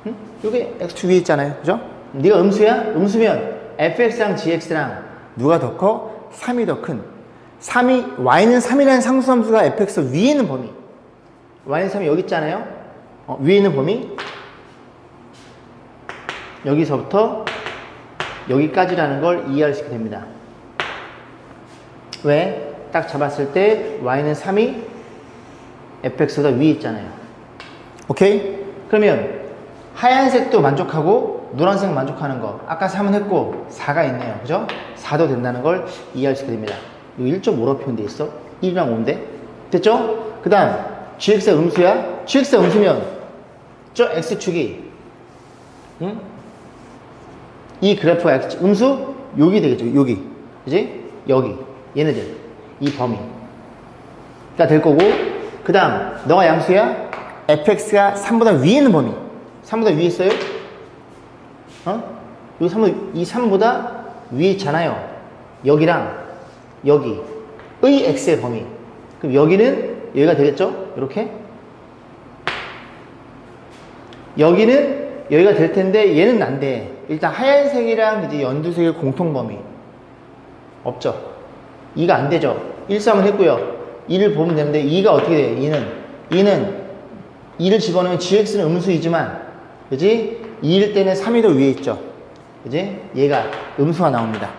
응? 여기 x축 위에 있잖아요. 그죠? 네가 음수야? 음수면 fx랑 gx랑 누가 더 커? 3이 더 큰. y는 3이라는 상수함수가 fx 위에 있는 범위. y는 3이 여기 있잖아요. 위에 있는 범위. 여기서부터 여기까지라는 걸 이해할 수 있게 됩니다. 왜? 딱 잡았을 때 y는 3이 fx보다 위에 있잖아요. 오케이? 그러면 하얀색도 만족하고 노란색 만족하는 거 아까 3은 했고 4가 있네요. 그죠? 4도 된다는 걸 이해할 수 있게 됩니다. 이거 1.5로 표현되어 있어. 1이랑 5인데 됐죠? 그 다음 gx가 음수야? gx가 음수면 저 x축이 응? 이 그래프가 x축 음수? 여기 되겠죠. 여기 그지? 여기 얘네들 이 범위가 될 거고, 그 다음 너가 양수야? fx가 3보다 위에 있는 범위. 3보다 위에 있어요? 이 3보다 위에 있잖아요. 여기랑 여기의 x의 범위. 그럼 여기는 여기가 되겠죠? 이렇게 여기는 여기가 될 텐데 얘는 안 돼. 일단 하얀색이랑 이제 연두색의 공통 범위 없죠? 2가 안 되죠? 1, 3을 했고요. 2를 보면 되는데 2가 어떻게 돼요? 2는 2를 집어넣으면 gx는 음수이지만 그지? 2일 때는 3이 더 위에 있죠. 그지? 얘가 음수가 나옵니다.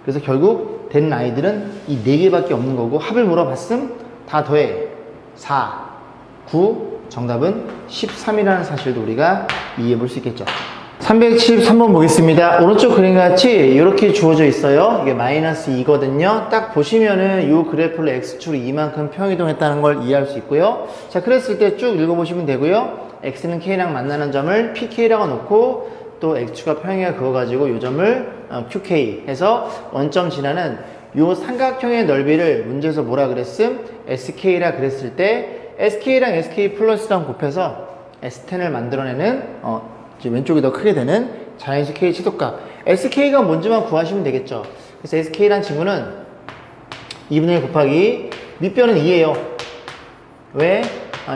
그래서 결국 되는 아이들은 이 4개밖에 없는 거고, 합을 물어봤음 다 더해 4, 9, 정답은 13이라는 사실도 우리가 이해해 볼 수 있겠죠. 373번 보겠습니다. 오른쪽 그림같이 이렇게 주어져 있어요. 이게 마이너스 2거든요. 딱 보시면은 이 그래프를 x축으로 이만큼 평이동했다는 걸 이해할 수 있고요. 자, 그랬을 때 쭉 읽어보시면 되고요. x는 k랑 만나는 점을 pk라고 놓고 또 x축과 평행을 그어가지고 이 점을 qk 해서 원점 지나는 이 삼각형의 넓이를 문제에서 뭐라 그랬음? sk라 그랬을 때 sk랑 sk 플러스랑 곱해서 s10을 만들어내는 왼쪽이 더 크게 되는 자연수 k 최소값 sk가 뭔지만 구하시면 되겠죠. 그래서 sk란 친구는 2분의 1 곱하기 밑변은 2예요. 왜?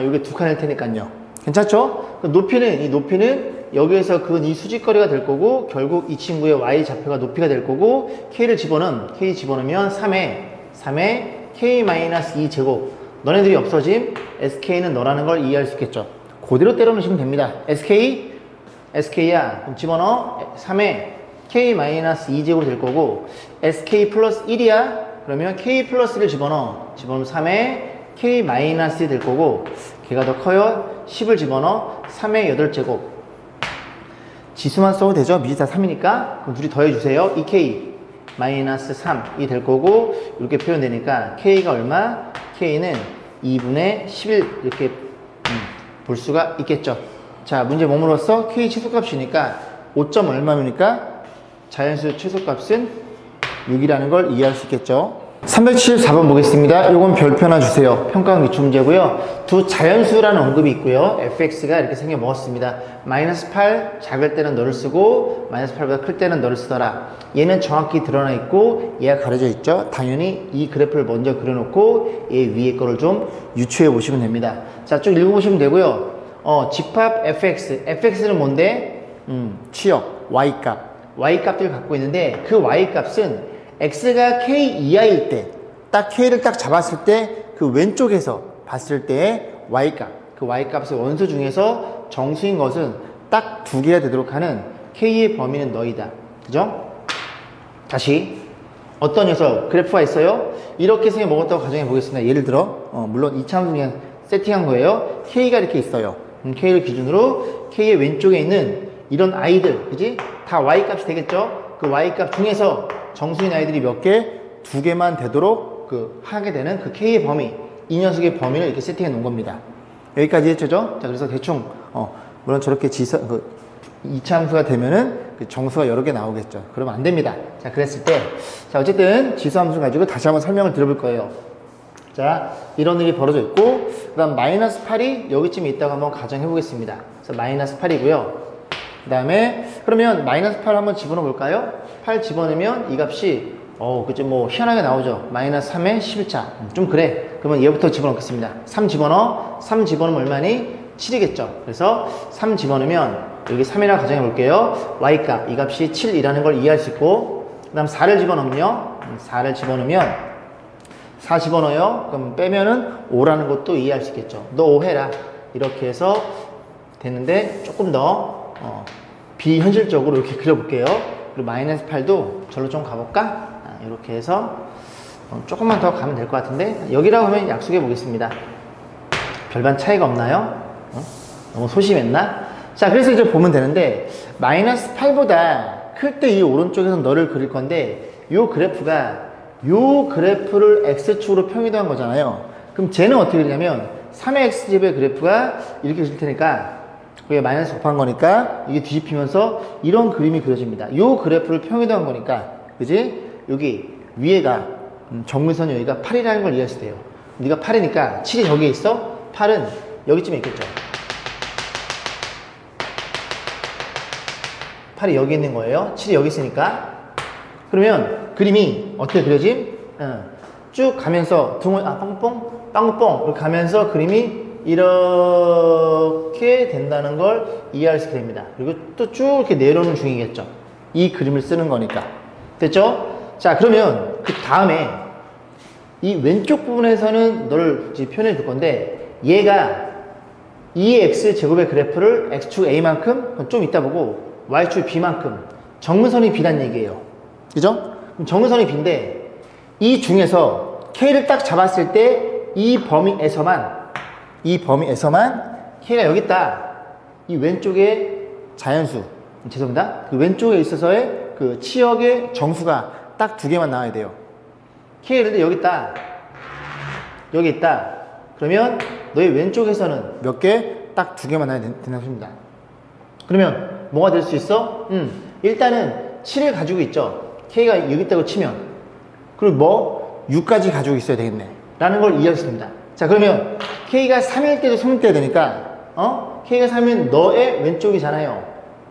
이게 두 칸일 테니까요. 괜찮죠? 높이는 이 높이는 여기에서 그은 이 수직거리가 될 거고, 결국 이 친구의 y 좌표가 높이가 될 거고, k 집어넣으면 3에 k-2 제곱. 너네들이 없어짐 sk는 너라는 걸 이해할 수 있겠죠. 그대로 때려 넣으시면 됩니다. sk야. 그럼 집어넣어. 3에 k-2 제곱이 될 거고, sk 플러스 1이야. 그러면 k 플러스 1을 집어넣으면 3에 k-1이 될 거고, 걔가 더 커요. 10을 집어넣어. 3의 8제곱. 지수만 써도 되죠? 미지 다 3이니까. 그럼 둘이 더해주세요. 2k-3이 될 거고, 이렇게 표현되니까 k가 얼마? k는 2분의 11 이렇게 볼 수가 있겠죠. 자, 문제 뭐물었어? k 최소값이니까 5점 얼마입니까? 자연수 최소값은 6이라는 걸 이해할 수 있겠죠. 374번 보겠습니다. 요건 별표 하나 주세요. 평가원 기출 문제고요. 두 자연수라는 언급이 있고요. fx가 이렇게 생겨 먹었습니다. 마이너스 8 작을 때는 너를 쓰고 마이너스 8보다 클 때는 너를 쓰더라. 얘는 정확히 드러나 있고 얘가 가려져 있죠. 당연히 이 그래프를 먼저 그려놓고 얘 위에 거를 좀 유추해 보시면 됩니다. 자, 쭉 읽어보시면 되고요. 집합 fx는 뭔데? 취역 y값들 갖고 있는데, 그 y값은 x가 k 이하일 때, 딱 k를 딱 잡았을 때 그 왼쪽에서 봤을 때의 y값, 그 y값의 원수 중에서 정수인 것은 딱 2개가 되도록 하는 k의 범위는 너희다. 그죠? 다시 어떤 녀석 그래프가 있어요? 이렇게 생겨 먹었다고 가정해 보겠습니다. 예를 들어 물론 이차함수 그냥 세팅한 거예요. k가 이렇게 있어요. k를 기준으로 k의 왼쪽에 있는 이런 아이들, 그지? 다 y값이 되겠죠? 그 y값 중에서 정수인 아이들이 몇 개? 2개만 되도록 하게 되는 그 k의 범위, 이 녀석의 범위를 이렇게 세팅해 놓은 겁니다. 여기까지 했죠? 자, 그래서 대충 물론 저렇게 이차함수가 되면은 그 정수가 여러 개 나오겠죠. 그러면 안 됩니다. 자, 그랬을 때, 자, 어쨌든 지수함수를 가지고 다시 한번 설명을 드려볼 거예요. 자, 이런 일이 벌어져 있고, 그 다음 마이너스 8이 여기쯤에 있다고 한번 가정해 보겠습니다. 그래서 마이너스 8이고요. 그 다음에, 그러면 마이너스 8 한번 집어넣어 볼까요? 8 집어넣으면 이 값이, 그치, 뭐, 희한하게 나오죠. 마이너스 3의 11차. 좀 그래. 그러면 얘부터 집어넣겠습니다. 3 집어넣어. 3 집어넣으면 얼마니? 7이겠죠. 그래서 3 집어넣으면, 여기 3이라고 가정해 볼게요. y값, 이 값이 7이라는 걸 이해할 수 있고, 그 다음 4를 집어넣으면요. 4를 집어넣으면, 4 집어넣어요. 그럼 빼면은 5라는 것도 이해할 수 있겠죠. 너 5 해라. 이렇게 해서 됐는데, 조금 더, 비현실적으로 이렇게 그려볼게요. 그리고 마이너스 8도 절로 좀 가볼까? 이렇게 해서 조금만 더 가면 될 것 같은데 여기라고 하면 약속해 보겠습니다. 별반 차이가 없나요? 너무 소심했나? 자, 그래서 이제 보면 되는데 마이너스 8보다 클 때 이 오른쪽에서 너를 그릴 건데 요 그래프가 요 그래프를 x축으로 평이동한 거잖아요. 그럼 쟤는 어떻게 그리냐면 3의 x제곱의 그래프가 이렇게 질 테니까 그게 마이너스 곱한 거니까 이게 뒤집히면서 이런 그림이 그려집니다. 요 그래프를 평이동한 거니까 그지? 여기 위에가 정밀선 여기가 8이라는 걸 이해할 수 돼요. 네가 8이니까 7이 저기에 있어? 8은 여기쯤에 있겠죠. 8이 여기 있는 거예요. 7이 여기 있으니까. 그러면 그림이 어떻게 그려짐? 쭉 가면서 빵뽕 이렇게 가면서 그림이 이렇게 된다는 걸 이해할 수 있게 됩니다. 그리고 또 쭉 이렇게 내려오는 중이겠죠. 이 그림을 쓰는 거니까. 됐죠? 자, 그러면 그 다음에 이 왼쪽 부분에서는 너를 이제 표현해 줄 건데 얘가 2x 제곱의 그래프를 x축 a만큼 좀 이따 보고 y축 b만큼 정근선이 b란 얘기예요. 그죠? 그럼 정근선이 b인데 이 중에서 k를 딱 잡았을 때 이 범위에서만 k가 여기 있다. 이 왼쪽에 자연수, 죄송합니다. 그 왼쪽에 있어서의 그 치역의 정수가 딱 두 개만 나와야 돼요. k를 여기 있다. 여기 있다. 그러면 너의 왼쪽에서는 몇 개? 딱 두 개만 나와야 된다는 소리입니다. 그러면 뭐가 될 수 있어? 일단은 7을 가지고 있죠. k가 여기 있다고 치면. 그리고 뭐? 6까지 가지고 있어야 되겠네. 라는 걸 이해할 수 있습니다. 자, 그러면 k가 3일 때도 3일 때야 되니까 k가 3이면 너의 왼쪽이잖아요.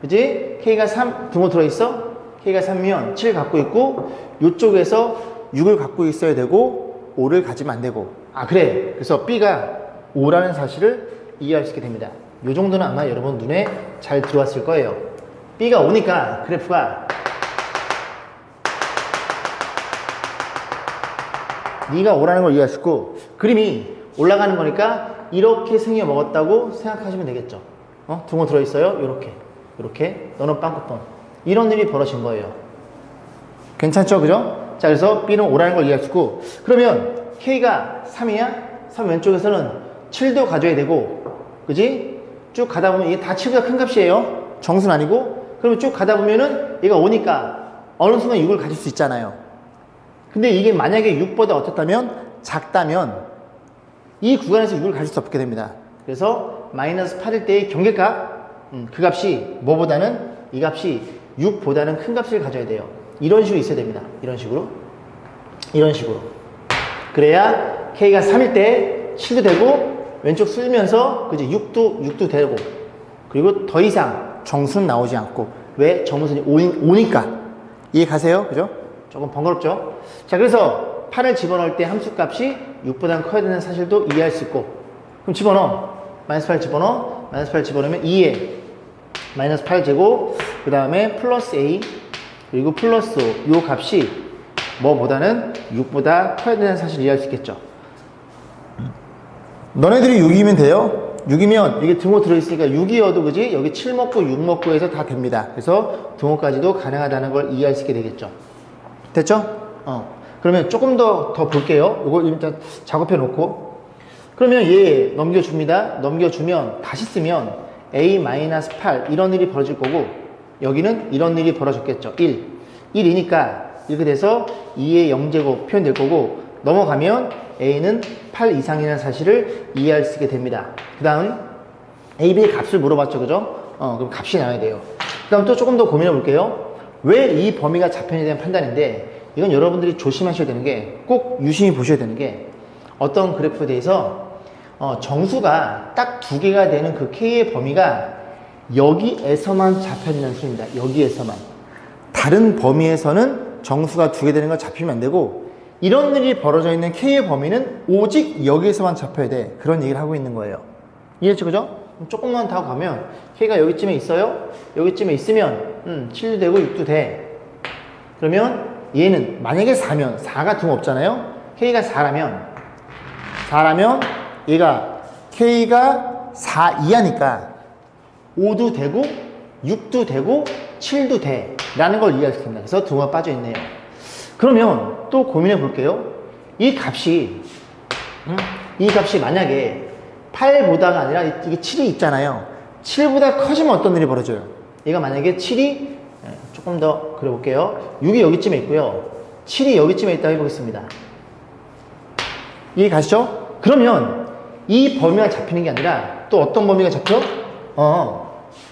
그지? k가 3 등호 들어있어? k가 3이면 7 갖고 있고 이쪽에서 6을 갖고 있어야 되고 5를 가지면 안 되고 그래. 그래서 b가 5라는 사실을 이해할 수 있게 됩니다. 이 정도는 아마 여러분 눈에 잘 들어왔을 거예요. b가 5니까 그래프가 네가 5라는 걸 이해할 수 있고 그림이 올라가는 거니까 이렇게 생겨 먹었다고 생각하시면 되겠죠. 등호 들어있어요. 요렇게 너는 빵꾸뻥 이런 일이 벌어진 거예요. 괜찮죠? 그죠? 자, 그래서 b는 5라는 걸 이해할 수 있고 그러면 k가 3이야? 3 왼쪽에서는 7도 가져야 되고 그지? 쭉 가다 보면 이게 다 7보다 큰 값이에요. 정수는 아니고 그러면 쭉 가다 보면은 얘가 5니까 어느 순간 6을 가질 수 있잖아요. 근데 이게 만약에 6보다 어떻다면 작다면 이 구간에서 6을 가질 수 없게 됩니다. 그래서 마이너스 8일 때의 경계값 그 값이 뭐보다는 이 값이 6보다는 큰 값을 가져야 돼요. 이런 식으로 있어야 됩니다. 이런 식으로 그래야 k가 3일 때 7도 되고 왼쪽 쓸면서 그지 6도 되고 그리고 더 이상 정수는 나오지 않고 왜? 정수는 5니까 이해 가세요? 그죠? 조금 번거롭죠? 자, 그래서 8을 집어넣을 때 함수값이 6보다 커야 되는 사실도 이해할 수 있고 그럼 집어넣어. 마이너스 8 집어넣어. 마이너스 8 집어넣으면 2에 마이너스 8제곱 그 다음에 플러스 a 그리고 플러스 5 요 값이 뭐보다는 6보다 커야 되는 사실을 이해할 수 있겠죠. 너네들이 6이면 돼요? 6이면 이게 등호 들어있으니까 6이어도 그지? 여기 7 먹고 6 먹고 해서 다 됩니다. 그래서 등호까지도 가능하다는 걸 이해할 수 있게 되겠죠. 됐죠? 그러면 조금 더 볼게요. 이거 일단 작업해 놓고. 그러면 얘 넘겨줍니다. 넘겨주면 다시 쓰면 a-8 이런 일이 벌어질 거고 여기는 이런 일이 벌어졌겠죠. 1이니까 이렇게 돼서 2의 0제곱 표현될 거고 넘어가면 a는 8 이상이라는 사실을 이해할 수 있게 됩니다. 그 다음 a, b의 값을 물어봤죠. 그죠? 그럼 값이 나와야 돼요. 그 다음 또 조금 더 고민해 볼게요. 왜 이 범위가 좌편에 대한 판단인데, 이건 여러분들이 조심하셔야 되는 게, 꼭 유심히 보셔야 되는 게, 어떤 그래프에 대해서 정수가 딱 두 개가 되는 그 K의 범위가 여기에서만 잡혀있는 수입니다. 여기에서만. 다른 범위에서는 정수가 두 개 되는 걸 잡히면 안 되고, 이런 일이 벌어져 있는 K의 범위는 오직 여기에서만 잡혀야 돼. 그런 얘기를 하고 있는 거예요. 이해했죠? 그죠? 조금만 더 가면 K가 여기쯤에 있어요. 여기쯤에 있으면 7도 되고 6도 돼. 그러면 얘는 만약에 4면 4가 등 없잖아요. K가 4라면 얘가 K가 4 이하니까 5도 되고 6도 되고 7도 돼 라는 걸 이해할 수 있습니다. 그래서 등호가 빠져 있네요. 그러면 또 고민해 볼게요. 이 값이 만약에 8보다가 아니라 이게 7이 있잖아요. 7보다 커지면 어떤 일이 벌어져요? 얘가 만약에 7이 조금 더 그려볼게요. 6이 여기쯤에 있고요. 7이 여기쯤에 있다고 해보겠습니다. 이해 가시죠? 그러면 이 범위가 잡히는 게 아니라 또 어떤 범위가 잡혀?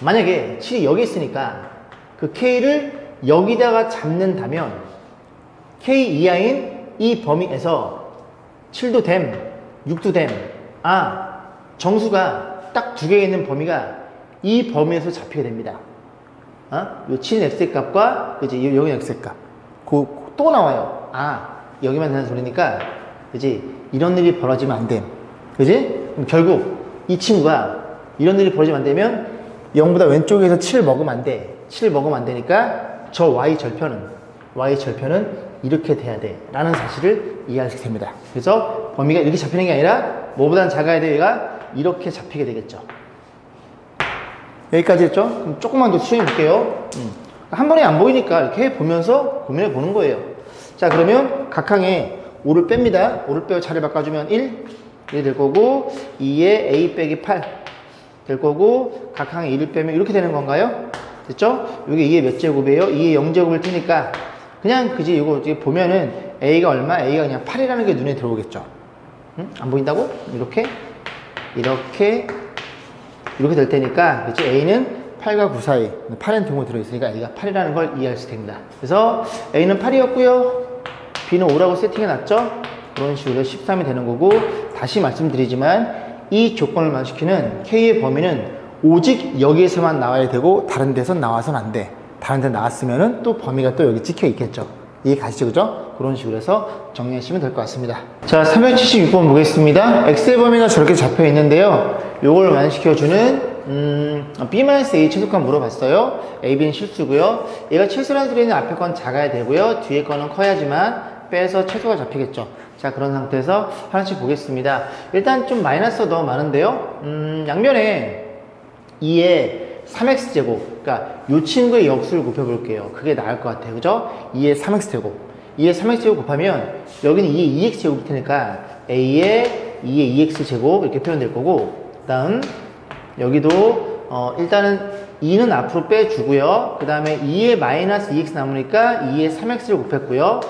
만약에 7이 여기 있으니까 그 K를 여기다가 잡는다면 K 이하인 이 범위에서 7도 됨, 6도 됨, 정수가 딱 두 개 있는 범위가 이 범위에서 잡히게 됩니다. 요 친 x의 값과 그지 여기 x의 값. 또 나와요. 여기만 되는 소리니까 그지 이런 일이 벌어지면 안 돼. 그지? 그럼 결국 이 친구가 이런 일이 벌어지면 안 되면 0보다 왼쪽에서 7 먹으면 안 돼. 7 먹으면 안 되니까 저 y 절편은 이렇게 돼야 돼 라는 사실을 이해할 수 됩니다. 그래서 범위가 이렇게 잡히는 게 아니라 뭐보다는 작아야 돼. 얘가 이렇게 잡히게 되겠죠. 여기까지 했죠? 그럼 조금만 더 수정해 볼게요. 한 번에 안 보이니까 이렇게 보면서 고민해 보는 거예요. 자, 그러면 각항에 5를 뺍니다. 5를 빼고 자리 바꿔주면 1 될 거고 2에 a 빼기 8 될 거고 각항에 2를 빼면 이렇게 되는 건가요? 됐죠? 이게 2의 몇 제곱이에요? 2의 0제곱을 테니까 그냥 그지 이거 보면은 a가 얼마? a가 그냥 8이라는 게 눈에 들어오겠죠. 안 보인다고? 이렇게 될 테니까 그치? a는 8과 9 사이 8은 등호 들어있으니까 a가 8이라는 걸 이해할 수 됩니다. 그래서 a는 8이었고요 b는 5라고 세팅해 놨죠. 그런 식으로 13이 되는 거고, 다시 말씀드리지만 이 조건을 만족시키는 K의 범위는 오직 여기에서만 나와야 되고 다른 데선 나와서는 안 돼. 다른 데 나왔으면은 또 범위가 또 여기 찍혀 있겠죠. 이해 가시죠? 그죠? 그런 식으로 해서 정리하시면 될 것 같습니다. 자, 376번 보겠습니다. X의 범위가 저렇게 잡혀 있는데요. 요걸 완식시켜주는 B-A 최소값 물어봤어요. A, B는 실수고요. 얘가 최소라는 소리는 앞에 건 작아야 되고요. 뒤에 거는 커야지만 빼서 최소가 잡히겠죠. 자, 그런 상태에서 하나씩 보겠습니다. 일단 좀 마이너스가 너무 많은데요. 양면에 2의 3x제곱, 그러니까 이 친구의 역수를 곱해볼게요. 그게 나을 것 같아요. 그죠? 2의 3x제곱. 2의 3x제곱 곱하면 여기는 2의 2x제곱일 테니까 a의 2의 2x제곱 이렇게 표현될 거고, 그 다음 여기도 일단은 2는 앞으로 빼주고요. 그 다음에 2의 마이너스 2x 남으니까 2의 3x를 곱했고요.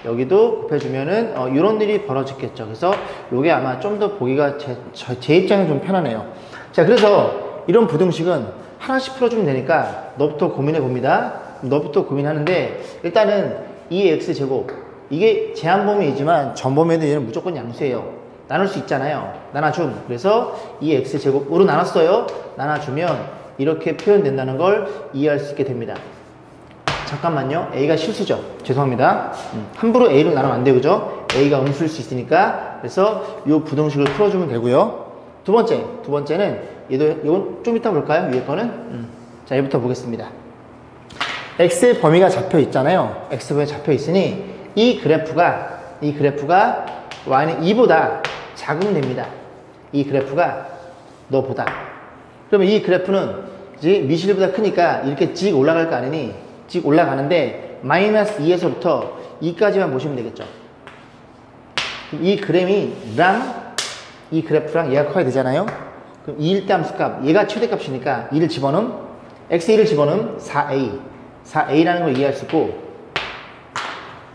여기도 곱해주면은 이런 일이 벌어지겠죠. 그래서 이게 아마 좀 더 보기가 제 입장은 좀 편하네요. 자, 그래서 이런 부등식은 하나씩 풀어주면 되니까 너부터 고민해 봅니다. 너부터 고민하는데 일단은 2의 x제곱, 이게 제한범위이지만 전범위에도 얘는 무조건 양수예요. 나눌 수 있잖아요. 나눠줌. 그래서 2의 x제곱으로 나눴어요. 나눠주면 이렇게 표현된다는 걸 이해할 수 있게 됩니다. 잠깐만요. a가 실수죠. 죄송합니다. 함부로 a를 나누면 안 돼요. 그죠? a가 음수일 수 있으니까. 그래서 이 부등식을 풀어주면 되고요. 두 번째는 이건 좀 이따 볼까요? 위에 거는. 자, 얘부터 보겠습니다. x의 범위가 잡혀 있잖아요. x 범위 잡혀 있으니 이 그래프가 y는 2보다 작으면 됩니다. 이 그래프가 너보다. 그러면 이 그래프는 이제 미실보다 크니까 이렇게 직 올라갈 거 아니니 직 올라가는데 마이너스 2에서부터 2까지만 보시면 되겠죠. 이 그램이랑 이 그래프랑 얘가 커야 되잖아요. 그럼 2일 때 함수값, 얘가 최대값이니까 2를 집어넣으면 x1을 집어넣으면 4a라는 걸 이해할 수 있고,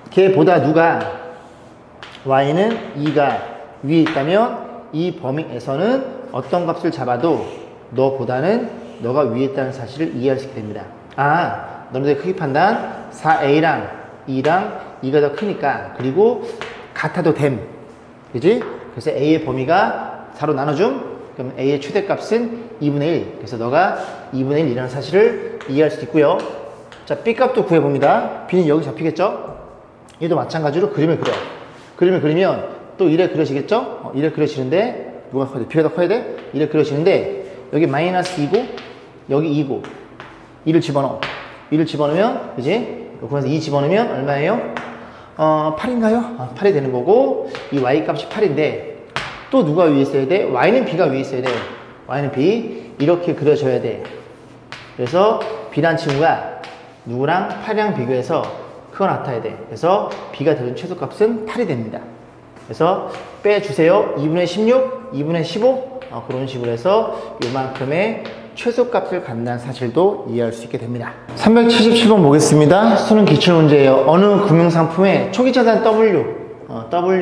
걔보다 누가 y는 2가 위에 있다면 이 범위에서는 어떤 값을 잡아도 너보다는 너가 위에 있다는 사실을 이해할 수 있게 됩니다. 너네들 크기 판단 4a랑 2랑 2가 더 크니까, 그리고 같아도 됨. 그지? 그래서 a의 범위가 4로 나눠줌. 그럼 a의 최대값은 2분의 1. 그래서 너가 2분의 1이라는 사실을 이해할 수 있고요. 자, b 값도 구해봅니다. b는 여기 잡히겠죠? 얘도 마찬가지로 그림을 그려. 그림을 그리면 또 이래 그려지겠죠? 이래 그려지는데, 누가 커야 돼? b가 더 커야 돼? 이래 그려지는데, 여기 마이너스 2고, 여기 2고, 2를 집어넣어. 2를 집어넣으면, 그지? 여기서 2 집어넣으면 얼마예요? 8인가요? 8이 되는 거고, 이 y 값이 8인데, 또 누가 위에 있어야 돼? y는 b가 위에 있어야 돼. y는 b. 이렇게 그려져야 돼. 그래서 b란 친구가 누구랑 8이랑 비교해서 크거 나타야 돼. 그래서 b가 되는 최소값은 8이 됩니다. 그래서 빼주세요. 2분의 16, 2분의 15, 그런 식으로 해서 요만큼의 최소값을 갖는다는 사실도 이해할 수 있게 됩니다. 377번 보겠습니다. 수능 기출문제예요. 어느 금융상품에 초기자산 W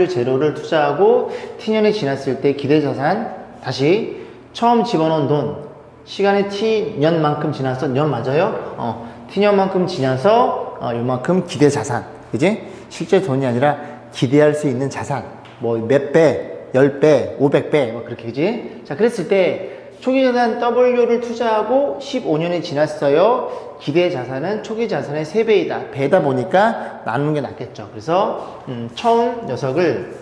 제로를 투자하고 T년이 지났을 때 기대자산, 다시 처음 집어넣은 돈, 시간이 T년만큼 지나서, 년 맞아요? T년만큼 지나서 요만큼 기대자산, 그지? 실제 돈이 아니라 기대할 수 있는 자산, 뭐 몇 배, 10배, 500배, 뭐 그렇게, 그지? 자, 그랬을 때 초기자산 W를 투자하고 15년이 지났어요. 기대자산은 초기자산의 3배이다. 배다 보니까 나누는 게 낫겠죠. 그래서 처음 녀석을,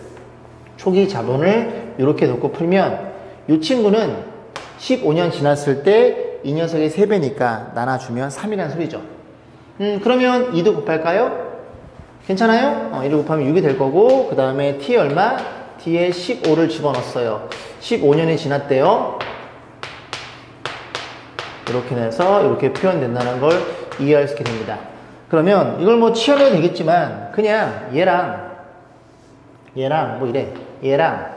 초기 자본을 이렇게 놓고 풀면 이 친구는 15년 지났을 때 이 녀석의 3배니까 나눠주면 3이라는 소리죠. 그러면 2도 곱할까요? 괜찮아요? 2를 곱하면 6이 될 거고, 그 다음에 t 얼마? t에 15를 집어넣었어요. 15년이 지났대요. 이렇게 해서 이렇게 표현된다는 걸 이해할 수 있게 됩니다. 그러면 이걸 뭐 치환해도 되겠지만, 그냥 얘랑 뭐 이래, 얘랑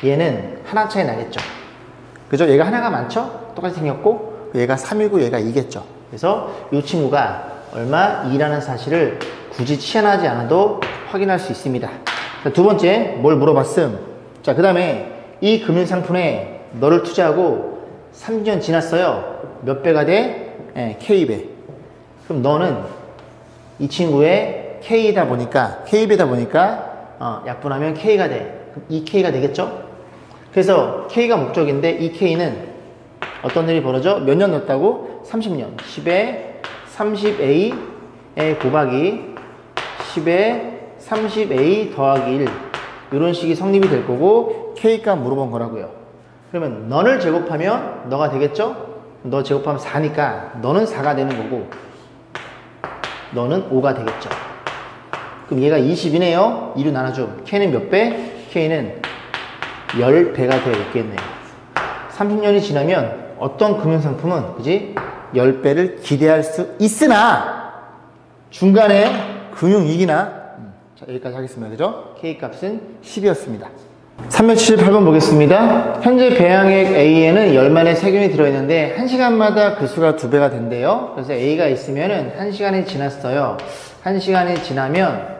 얘는 하나 차이 나겠죠. 그죠? 얘가 하나가 많죠? 똑같이 생겼고, 얘가 3이고 얘가 2겠죠. 그래서 이 친구가 얼마? 2라는 사실을 굳이 치환하지 않아도 확인할 수 있습니다. 자, 두 번째, 뭘 물어봤음? 자, 그 다음에 이 금융상품에 너를 투자하고 3년 지났어요. 몇 배가 돼? K배. 그럼 너는 이 친구의 K다 보니까, K배다 보니까, 약분하면 K가 돼. 그럼 2K가 되겠죠? 그래서 K가 목적인데 이 K는 어떤 일이 벌어져? 몇 년 넣었다고? 30년. 10에 30A 곱하기 10에 30A 더하기 1. 이런 식이 성립이 될 거고, K값 물어본 거라고요. 그러면 너를 제곱하면 너가 되겠죠? 너 제곱하면 4니까 너는 4가 되는 거고, 너는 5가 되겠죠. 그럼 얘가 20이네요. 2로 나눠줌. K는 몇 배? K는 10배가 되어 있겠네요. 30년이 지나면 어떤 금융상품은, 그지? 10배를 기대할 수 있으나 중간에 금융위기나, 자, 여기까지 하겠습니다. 그죠? K값은 10이었습니다. 378번 보겠습니다. 현재 배양액 A에는 10만의 세균이 들어있는데 1시간마다 그 수가 2배가 된대요. 그래서 A가 있으면은 1시간이 지났어요. 1시간이 지나면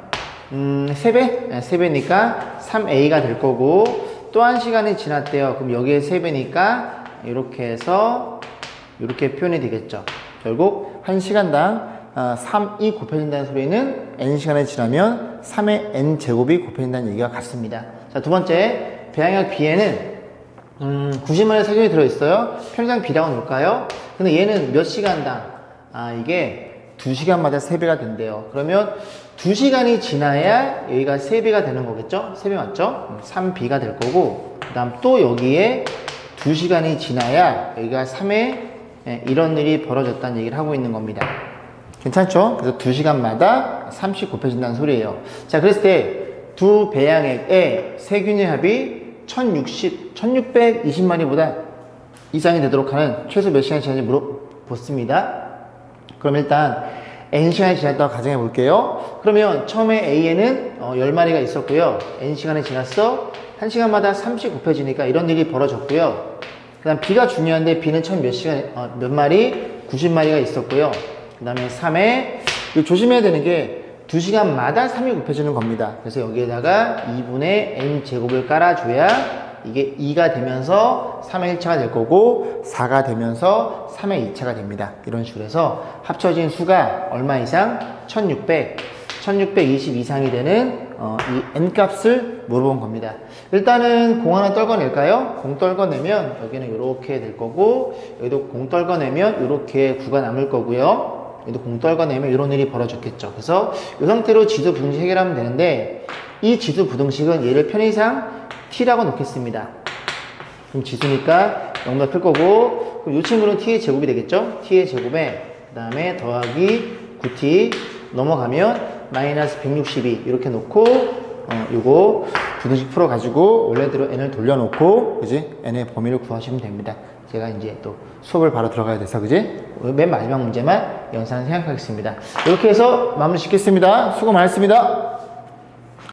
3배? 3배니까 3A가 될 거고, 또 1시간이 지났대요. 그럼 여기에 3배니까 이렇게 해서 이렇게 표현이 되겠죠. 결국 1시간당 3이 곱해진다는 소리는 n시간이 지나면 3의 n제곱이 곱해진다는 얘기가 같습니다. 자, 두 번째, 배양액 B에는 90만의 세균이 들어있어요. 편의상 B라고 놓을까요? 근데 얘는 몇 시간당? 이게 2시간마다 3배가 된대요. 그러면 2시간이 지나야 여기가 3배가 되는 거겠죠? 3배 맞죠? 3B가 될 거고, 그 다음 또 여기에 2시간이 지나야 여기가 3회 이런 일이 벌어졌다는 얘기를 하고 있는 겁니다. 괜찮죠? 그래서 2시간마다 3씩 곱해진다는 소리예요. 자, 그랬을 때 두 배양액의 세균의 합이 1620마리보다 이상이 되도록 하는 최소 몇 시간이 지났는지 물어봤습니다. 그럼 일단 n시간이 지났다고 가정해 볼게요. 그러면 처음에 A에는 10마리가 있었고요. n시간이 지났어. 1시간마다 3씩 곱해지니까 이런 일이 벌어졌고요. 그 다음 B가 중요한데 B는 처음 몇 마리? 90마리가 있었고요. 그 다음에 3에 조심해야 되는 게 2시간마다 3이 곱해지는 겁니다. 그래서 여기에다가 2분의 n제곱을 깔아줘야 이게 2가 되면서 3의 1차가 될 거고 4가 되면서 3의 2차가 됩니다. 이런 식으로 해서 합쳐진 수가 얼마 이상? 1620 이상이 되는 이 n값을 물어본 겁니다. 일단은 공 하나 떨궈낼까요? 공 떨궈내면 여기는 이렇게 될 거고 여기도 공 떨궈내면 이렇게 구가 남을 거고요. 여기도 공 떨궈내면 이런 일이 벌어졌겠죠. 그래서 이 상태로 지수 부등식 해결하면 되는데 이 지수 부등식은 얘를 편의상 t라고 놓겠습니다. 그럼 지수니까 0보다 클 거고 그럼 이 친구는 t의 제곱이 되겠죠? t의 제곱에 그 다음에 더하기 9t 넘어가면 마이너스 162 이렇게 놓고 요거 부등식 풀어 가지고 원래대로 n을 돌려놓고 그지? n의 범위를 구하시면 됩니다. 제가 이제 또 수업을 바로 들어가야 돼서 그지? 맨 마지막 문제만 영상 생각하겠습니다. 이렇게 해서 마무리 짓겠습니다. 수고 많았습니다.